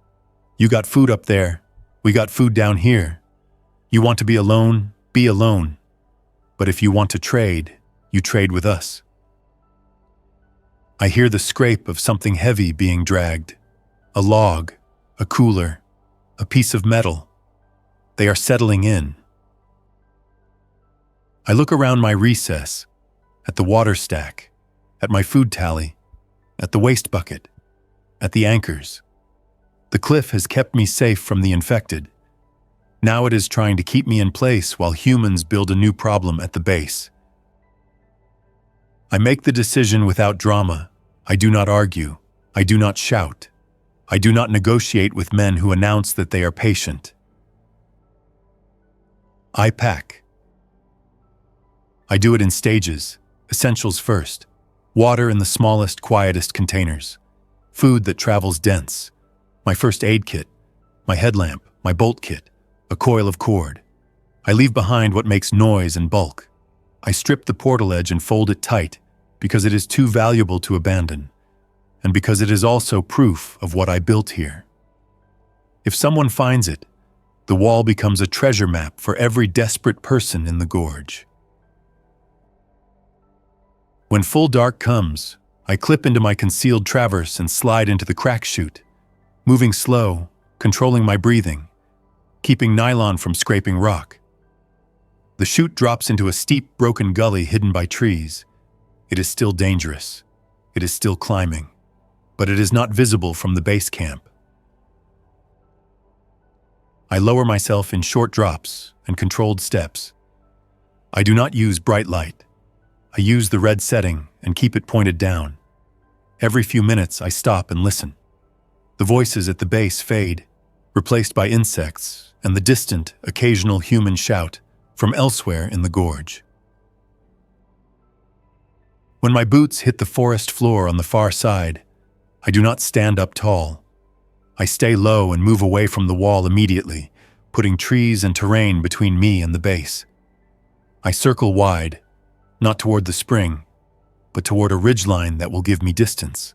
You got food up there. We got food down here. You want to be alone? Be alone. But if you want to trade, you trade with us." I hear the scrape of something heavy being dragged. A log, a cooler, a piece of metal. They are settling in. I look around my recess, at the water stack, at my food tally, at the waste bucket, at the anchors. The cliff has kept me safe from the infected. Now it is trying to keep me in place while humans build a new problem at the base. I make the decision without drama. I do not argue. I do not shout. I do not negotiate with men who announce that they are patient. I pack. I do it in stages. Essentials first. Water in the smallest, quietest containers. Food that travels dense. My first aid kit. My headlamp. My bolt kit. A coil of cord. I leave behind what makes noise and bulk. I strip the portal edge and fold it tight because it is too valuable to abandon, and because it is also proof of what I built here. If someone finds it, the wall becomes a treasure map for every desperate person in the gorge. When full dark comes, I clip into my concealed traverse and slide into the crack chute, moving slow, controlling my breathing, keeping nylon from scraping rock. The chute drops into a steep, broken gully hidden by trees. It is still dangerous. It is still climbing, but it is not visible from the base camp. I lower myself in short drops and controlled steps. I do not use bright light. I use the red setting and keep it pointed down. Every few minutes, I stop and listen. The voices at the base fade, replaced by insects and the distant, occasional human shout from elsewhere in the gorge. When my boots hit the forest floor on the far side, I do not stand up tall. I stay low and move away from the wall immediately, putting trees and terrain between me and the base. I circle wide, not toward the spring, but toward a ridgeline that will give me distance.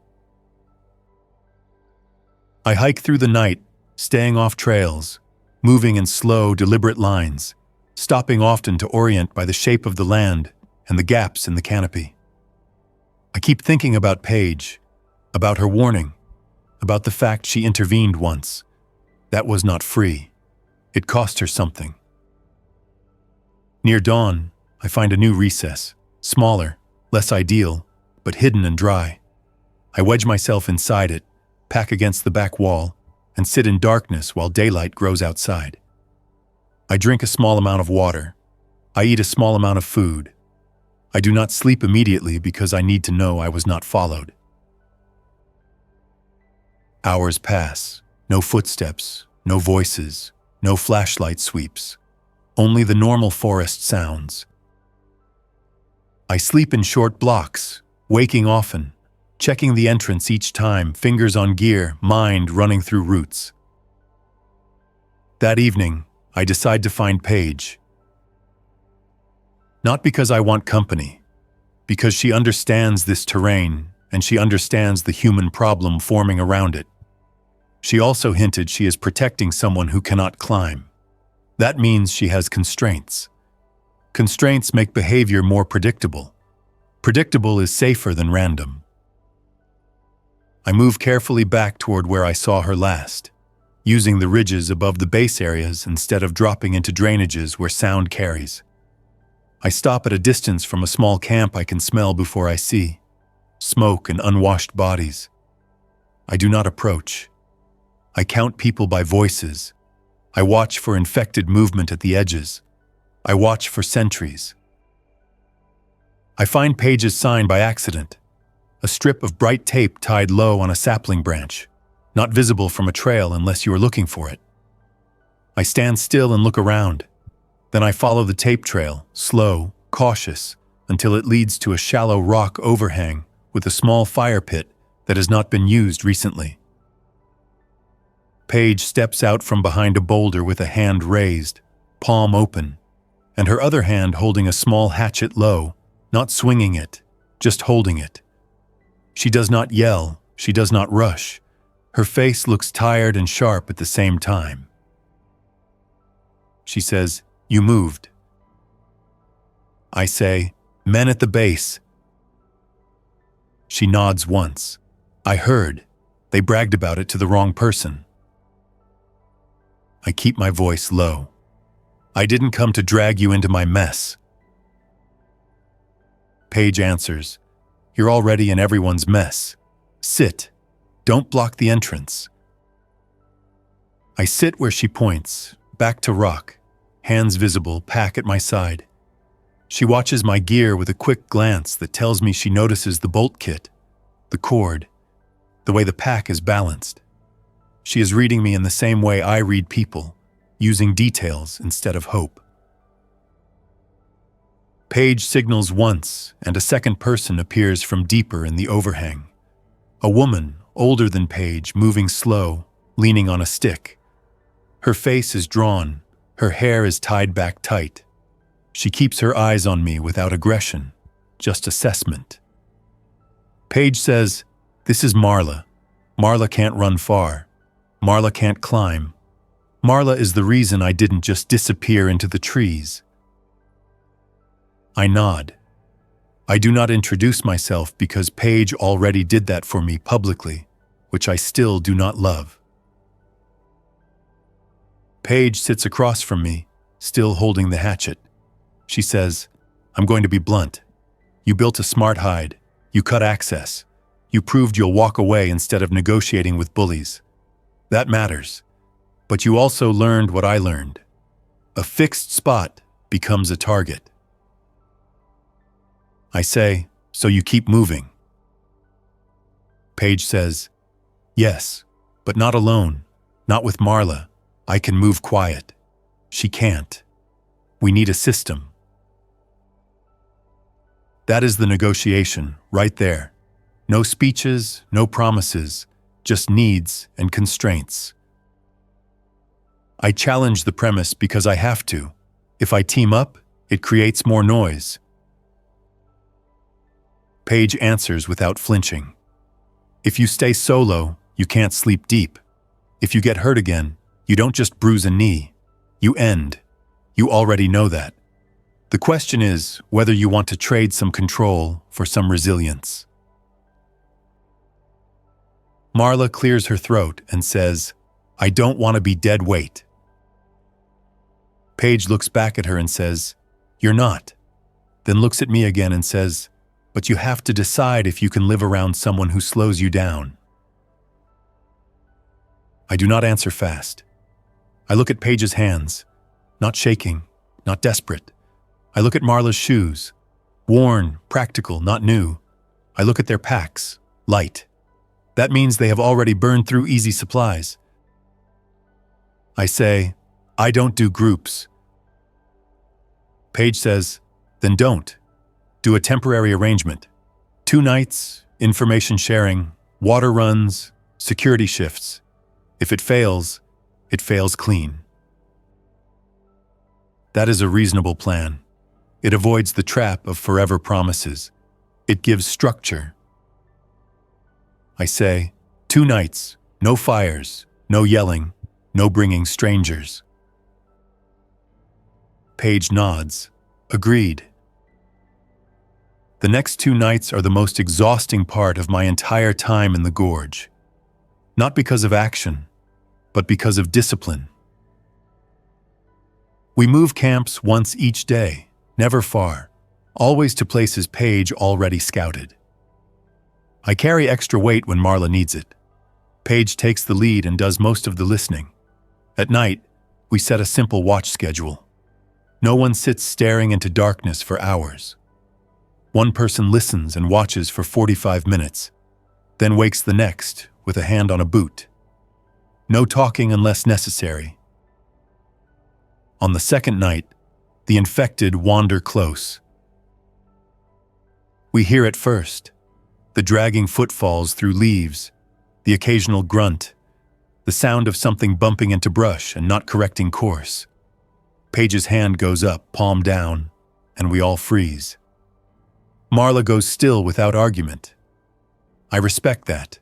I hike through the night, staying off trails, moving in slow, deliberate lines, stopping often to orient by the shape of the land and the gaps in the canopy. I keep thinking about Paige, about her warning, about the fact she intervened once. That was not free. It cost her something. Near dawn, I find a new recess, smaller, less ideal, but hidden and dry. I wedge myself inside it, pack against the back wall, and sit in darkness while daylight grows outside. I drink a small amount of water. I eat a small amount of food. I do not sleep immediately because I need to know I was not followed. Hours pass, no footsteps, no voices, no flashlight sweeps, only the normal forest sounds. I sleep in short blocks, waking often, checking the entrance each time, fingers on gear, mind running through roots. That evening, I decide to find Paige. Not because I want company, because she understands this terrain and she understands the human problem forming around it. She also hinted she is protecting someone who cannot climb. That means she has constraints. Constraints make behavior more predictable. Predictable is safer than random. I move carefully back toward where I saw her last, using the ridges above the base areas instead of dropping into drainages where sound carries. I stop at a distance from a small camp I can smell before I see. Smoke and unwashed bodies. I do not approach. I count people by voices. I watch for infected movement at the edges. I watch for sentries. I find Paige's sign by accident. A strip of bright tape tied low on a sapling branch, not visible from a trail unless you are looking for it. I stand still and look around. Then I follow the tape trail, slow, cautious, until it leads to a shallow rock overhang with a small fire pit that has not been used recently. Paige steps out from behind a boulder with a hand raised, palm open, and her other hand holding a small hatchet low, not swinging it, just holding it. She does not yell, she does not rush. Her face looks tired and sharp at the same time. She says, "You moved." I say, "Men at the base." She nods once. "I heard. They bragged about it to the wrong person." I keep my voice low. "I didn't come to drag you into my mess." Paige answers, "You're already in everyone's mess. Sit. Don't block the entrance." I sit where she points, back to rock, hands visible, pack at my side. She watches my gear with a quick glance that tells me she notices the bolt kit, the cord, the way the pack is balanced. She is reading me in the same way I read people, using details instead of hope. Paige signals once, and a second person appears from deeper in the overhang. A woman, older than Paige, moving slow, leaning on a stick. Her face is drawn, her hair is tied back tight. She keeps her eyes on me without aggression, just assessment. Paige says, "This is Marla. Marla can't run far. Marla can't climb. Marla is the reason I didn't just disappear into the trees." I nod. I do not introduce myself because Paige already did that for me publicly, which I still do not love. Paige sits across from me, still holding the hatchet. She says, "I'm going to be blunt. You built a smart hide. You cut access. You proved you'll walk away instead of negotiating with bullies. That matters. But you also learned what I learned. A fixed spot becomes a target." I say, "So you keep moving?" Paige says, "Yes, but not alone. Not with Marla. I can move quiet. She can't. We need a system." That is the negotiation, right there. No speeches, no promises, just needs and constraints. I challenge the premise because I have to. If I team up, it creates more noise. Paige answers without flinching. If you stay solo, you can't sleep deep. If you get hurt again, you don't just bruise a knee. You end. You already know that. The question is whether you want to trade some control for some resilience. Marla clears her throat and says, "I don't want to be dead weight." Paige looks back at her and says, "You're not." Then looks at me again and says, "But you have to decide if you can live around someone who slows you down." I do not answer fast. I look at Paige's hands, not shaking, not desperate. I look at Marla's shoes, worn, practical, not new. I look at their packs, light. That means they have already burned through easy supplies. I say, "I don't do groups." Paige says, "Then don't. Do a temporary arrangement. 2 nights, information sharing, water runs, security shifts. If it fails clean." That is a reasonable plan. It avoids the trap of forever promises. It gives structure. I say, 2 nights, no fires, no yelling, no bringing strangers. Paige nods. Agreed. The next 2 nights are the most exhausting part of my entire time in the gorge. Not because of action, but because of discipline. We move camps once each day, never far, always to places Paige already scouted. I carry extra weight when Marla needs it. Paige takes the lead and does most of the listening. At night, we set a simple watch schedule. No one sits staring into darkness for hours. One person listens and watches for 45 minutes, then wakes the next with a hand on a boot. No talking unless necessary. On the second night, the infected wander close. We hear it first, the dragging footfalls through leaves, the occasional grunt, the sound of something bumping into brush and not correcting course. Paige's hand goes up, palm down, and we all freeze. Marla goes still without argument. I respect that.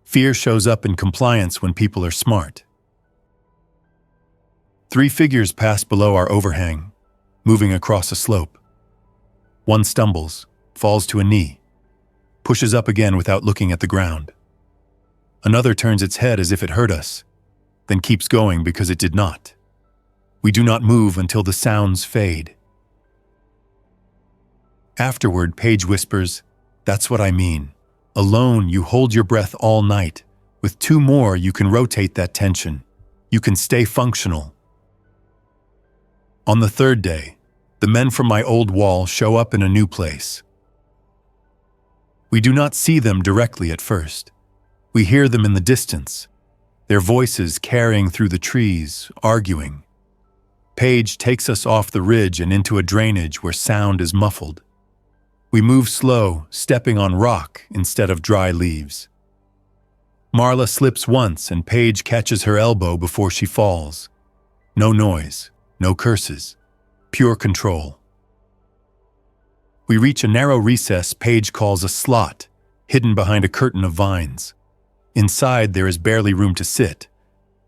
Fear shows up in compliance when people are smart. 3 figures pass below our overhang, moving across a slope. One stumbles, falls to a knee, pushes up again without looking at the ground. Another turns its head as if it hurt us, then keeps going because it did not. We do not move until the sounds fade. Afterward, Paige whispers, "That's what I mean. Alone, you hold your breath all night. With 2 more, you can rotate that tension. You can stay functional." On the 3rd day, the men from my old wall show up in a new place. We do not see them directly at first. We hear them in the distance, their voices carrying through the trees, arguing. Paige takes us off the ridge and into a drainage where sound is muffled. We move slow, stepping on rock instead of dry leaves. Marla slips once and Paige catches her elbow before she falls. No noise, no curses, pure control. We reach a narrow recess Paige calls a slot, hidden behind a curtain of vines. Inside there is barely room to sit,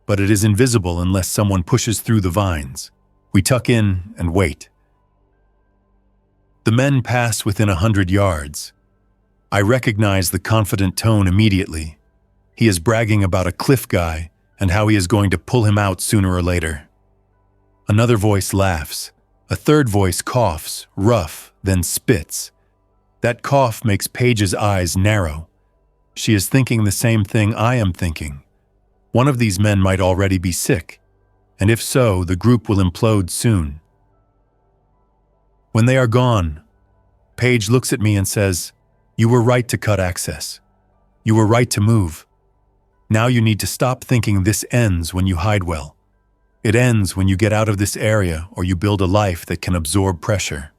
but it is invisible unless someone pushes through the vines. We tuck in and wait. The men pass within 100 yards. I recognize the confident tone immediately. He is bragging about a cliff guy and how he is going to pull him out sooner or later. Another voice laughs. A third voice coughs, rough, then spits. That cough makes Paige's eyes narrow. She is thinking the same thing I am thinking. One of these men might already be sick, and if so, the group will implode soon. When they are gone, Paige looks at me and says, "You were right to cut access. You were right to move. Now you need to stop thinking this ends when you hide well. It ends when you get out of this area or you build a life that can absorb pressure."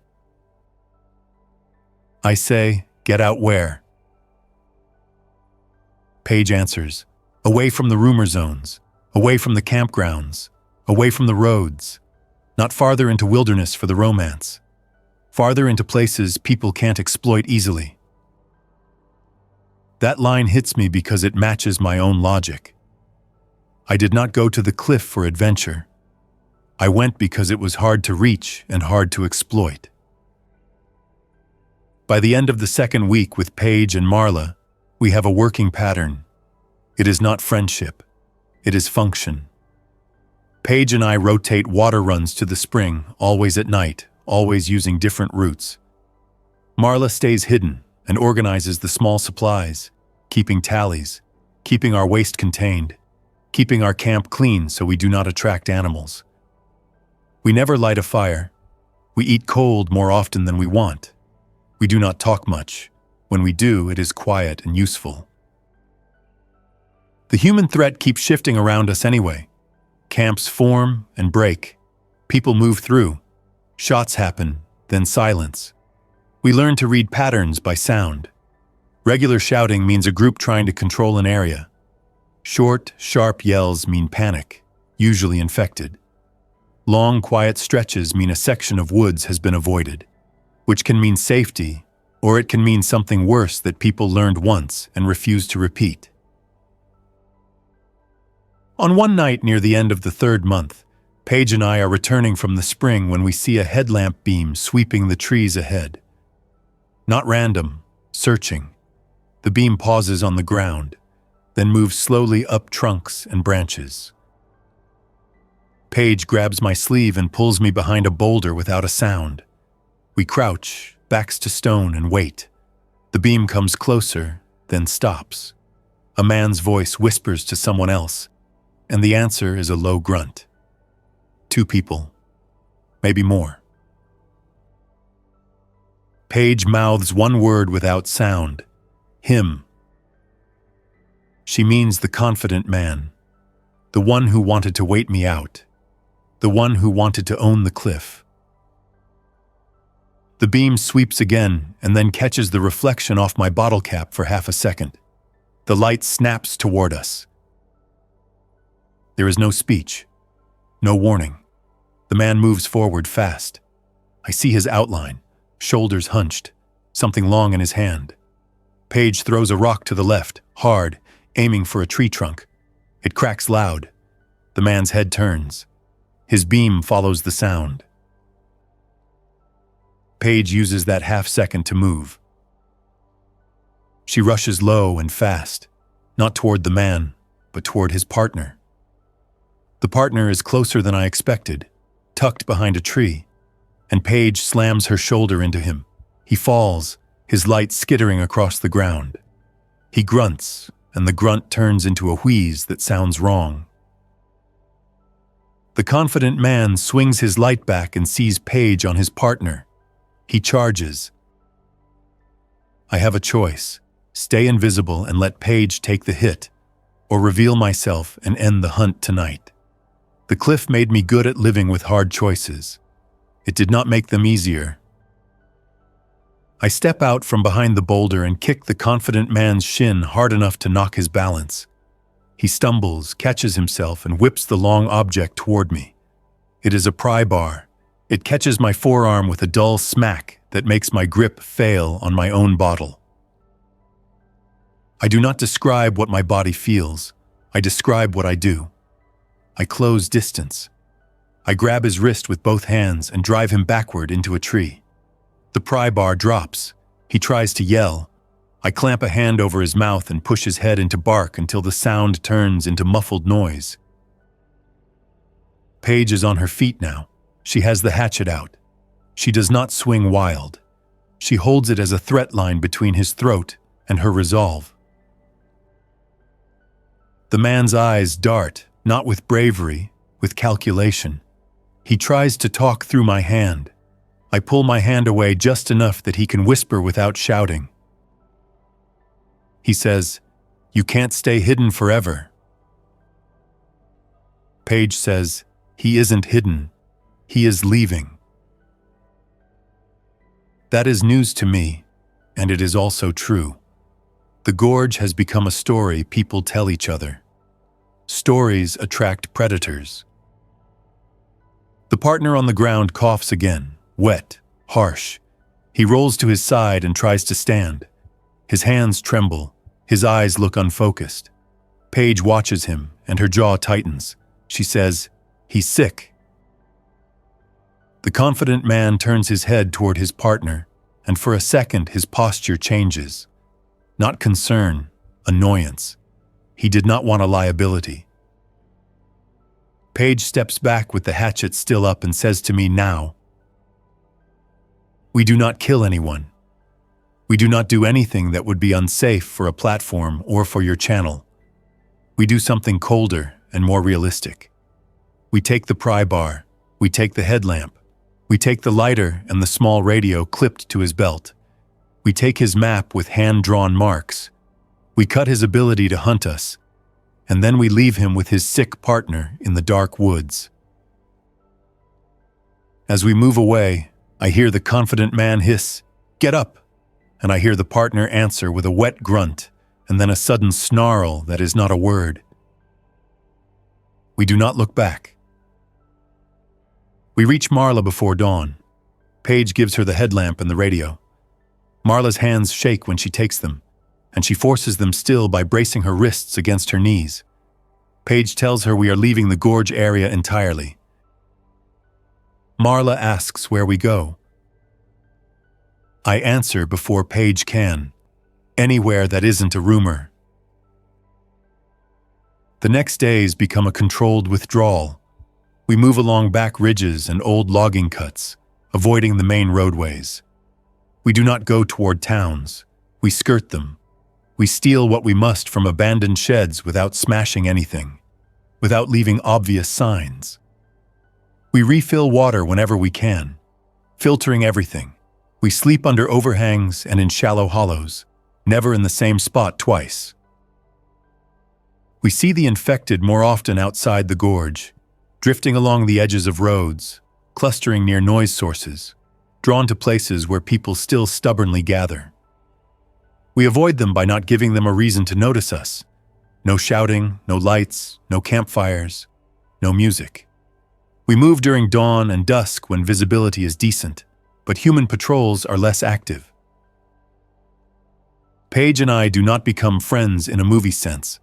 I say, "Get out where?" Paige answers, away from the rumor zones, away from the campgrounds, away from the roads, not farther into wilderness for the romance, farther into places people can't exploit easily. That line hits me because it matches my own logic. I did not go to the cliff for adventure. I went because it was hard to reach and hard to exploit. By the end of the second week with Paige and Marla, we have a working pattern. It is not friendship. It is function. Paige and I rotate water runs to the spring, always at night, always using different routes. Marla stays hidden and organizes the small supplies, keeping tallies, keeping our waste contained, keeping our camp clean so we do not attract animals. We never light a fire. We eat cold more often than we want. We do not talk much. When we do, it is quiet and useful. The human threat keeps shifting around us anyway. Camps form and break. People move through. Shots happen, then silence. We learn to read patterns by sound. Regular shouting means a group trying to control an area. Short, sharp yells mean panic, usually infected. Long, quiet stretches mean a section of woods has been avoided, which can mean safety, or it can mean something worse that people learned once and refuse to repeat. On one night near the end of the third month, Paige and I are returning from the spring when we see a headlamp beam sweeping the trees ahead. Not random, searching. The beam pauses on the ground, then moves slowly up trunks and branches. Paige grabs my sleeve and pulls me behind a boulder without a sound. We crouch, backs to stone, and wait. The beam comes closer, then stops. A man's voice whispers to someone else, and the answer is a low grunt. 2 people, maybe more. Paige mouths one word without sound. Him. She means the confident man, the one who wanted to wait me out, the one who wanted to own the cliff. The beam sweeps again and then catches the reflection off my bottle cap for half a second. The light snaps toward us. There is no speech, no warning. The man moves forward fast. I see his outline, shoulders hunched, something long in his hand. Paige throws a rock to the left, hard, aiming for a tree trunk. It cracks loud. The man's head turns. His beam follows the sound. Paige uses that half second to move. She rushes low and fast, not toward the man, but toward his partner. The partner is closer than I expected, tucked behind a tree, and Paige slams her shoulder into him. He falls, his light skittering across the ground. He grunts, and the grunt turns into a wheeze that sounds wrong. The confident man swings his light back and sees Paige on his partner. He charges. I have a choice: stay invisible and let Paige take the hit, or reveal myself and end the hunt tonight. The cliff made me good at living with hard choices. It did not make them easier. I step out from behind the boulder and kick the confident man's shin hard enough to knock his balance. He stumbles, catches himself, and whips the long object toward me. It is a pry bar. It catches my forearm with a dull smack that makes my grip fail on my own bottle. I do not describe what my body feels. I describe what I do. I close distance. I grab his wrist with both hands and drive him backward into a tree. The pry bar drops. He tries to yell. I clamp a hand over his mouth and push his head into bark until the sound turns into muffled noise. Paige is on her feet now. She has the hatchet out. She does not swing wild. She holds it as a threat line between his throat and her resolve. The man's eyes dart, not with bravery, with calculation. He tries to talk through my hand. I pull my hand away just enough that he can whisper without shouting. He says, "You can't stay hidden forever." Paige says, "He isn't hidden. He is leaving." That is news to me, and it is also true. The gorge has become a story people tell each other. Stories attract predators. The partner on the ground coughs again, wet, harsh. He rolls to his side and tries to stand. His hands tremble. His eyes look unfocused. Paige watches him, and her jaw tightens. She says, "He's sick." The confident man turns his head toward his partner, and for a second his posture changes. Not concern, annoyance. He did not want a liability. Paige steps back with the hatchet still up and says to me now, "We do not kill anyone. We do not do anything that would be unsafe for a platform or for your channel. We do something colder and more realistic. We take the pry bar, we take the headlamp, we take the lighter and the small radio clipped to his belt. We take his map with hand-drawn marks. We cut his ability to hunt us, and then we leave him with his sick partner in the dark woods." As we move away, I hear the confident man hiss, "Get up!" and I hear the partner answer with a wet grunt and then a sudden snarl that is not a word. We do not look back. We reach Marla before dawn. Paige gives her the headlamp and the radio. Marla's hands shake when she takes them, and she forces them still by bracing her wrists against her knees. Paige tells her we are leaving the gorge area entirely. Marla asks where we go. I answer before Paige can. Anywhere that isn't a rumor. The next days become a controlled withdrawal. We move along back ridges and old logging cuts, avoiding the main roadways. We do not go toward towns. We skirt them. We steal what we must from abandoned sheds without smashing anything, without leaving obvious signs. We refill water whenever we can, filtering everything. We sleep under overhangs and in shallow hollows, never in the same spot twice. We see the infected more often outside the gorge, drifting along the edges of roads, clustering near noise sources, drawn to places where people still stubbornly gather. We avoid them by not giving them a reason to notice us. No shouting, no lights, no campfires, no music. We move during dawn and dusk when visibility is decent, but human patrols are less active. Paige and I do not become friends in a movie sense.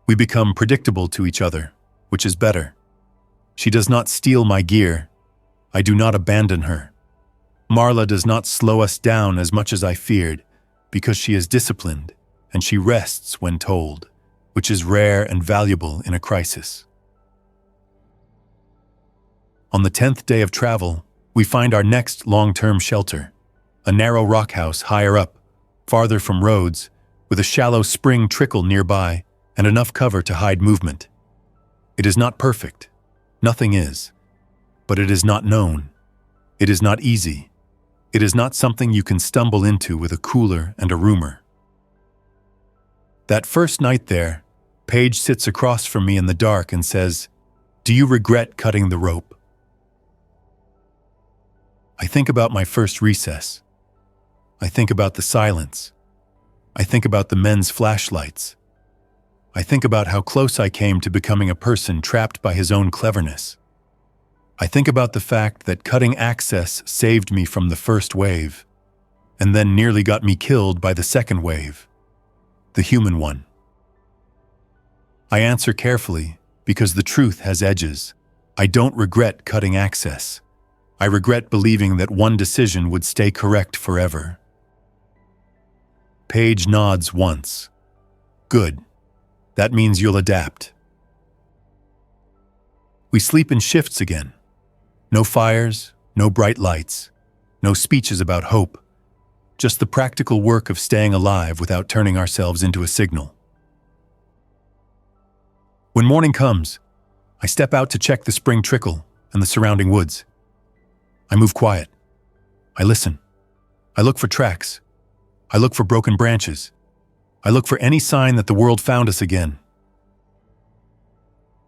We become predictable to each other, which is better. She does not steal my gear. I do not abandon her. Marla does not slow us down as much as I feared, because she is disciplined and she rests when told, which is rare and valuable in a crisis. On the 10th day of travel, we find our next long-term shelter, a narrow rock house higher up, farther from roads, with a shallow spring trickle nearby and enough cover to hide movement. It is not perfect. Nothing is. But it is not known. It is not easy. It is not something you can stumble into with a cooler and a rumor. That first night there, Paige sits across from me in the dark and says, "Do you regret cutting the rope?" I think about my first recess. I think about the silence. I think about the men's flashlights. I think about how close I came to becoming a person trapped by his own cleverness. I think about the fact that cutting access saved me from the first wave, and then nearly got me killed by the second wave, the human one. I answer carefully because the truth has edges. I don't regret cutting access. I regret believing that one decision would stay correct forever. Paige nods once. Good. That means you'll adapt. We sleep in shifts again. No fires, no bright lights, no speeches about hope, just the practical work of staying alive without turning ourselves into a signal. When morning comes, I step out to check the spring trickle and the surrounding woods. I move quiet. I listen. I look for tracks. I look for broken branches. I look for any sign that the world found us again.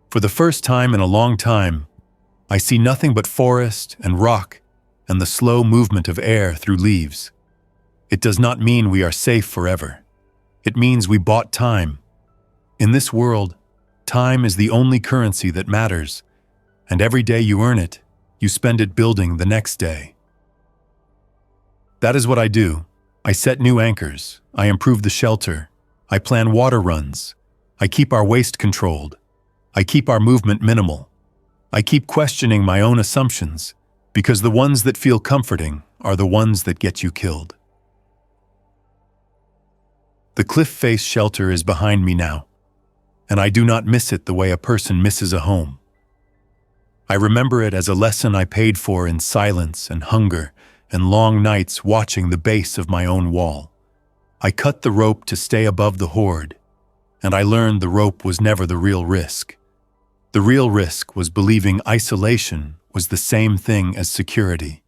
For the first time in a long time, I see nothing but forest and rock and the slow movement of air through leaves. It does not mean we are safe forever. It means we bought time. In this world, time is the only currency that matters, and every day you earn it, you spend it building the next day. That is what I do. I set new anchors, I improve the shelter, I plan water runs, I keep our waste controlled, I keep our movement minimal. I keep questioning my own assumptions, because the ones that feel comforting are the ones that get you killed. The cliff face shelter is behind me now, and I do not miss it the way a person misses a home. I remember it as a lesson I paid for in silence and hunger and long nights watching the base of my own wall. I cut the rope to stay above the horde, and I learned the rope was never the real risk. The real risk was believing isolation was the same thing as security.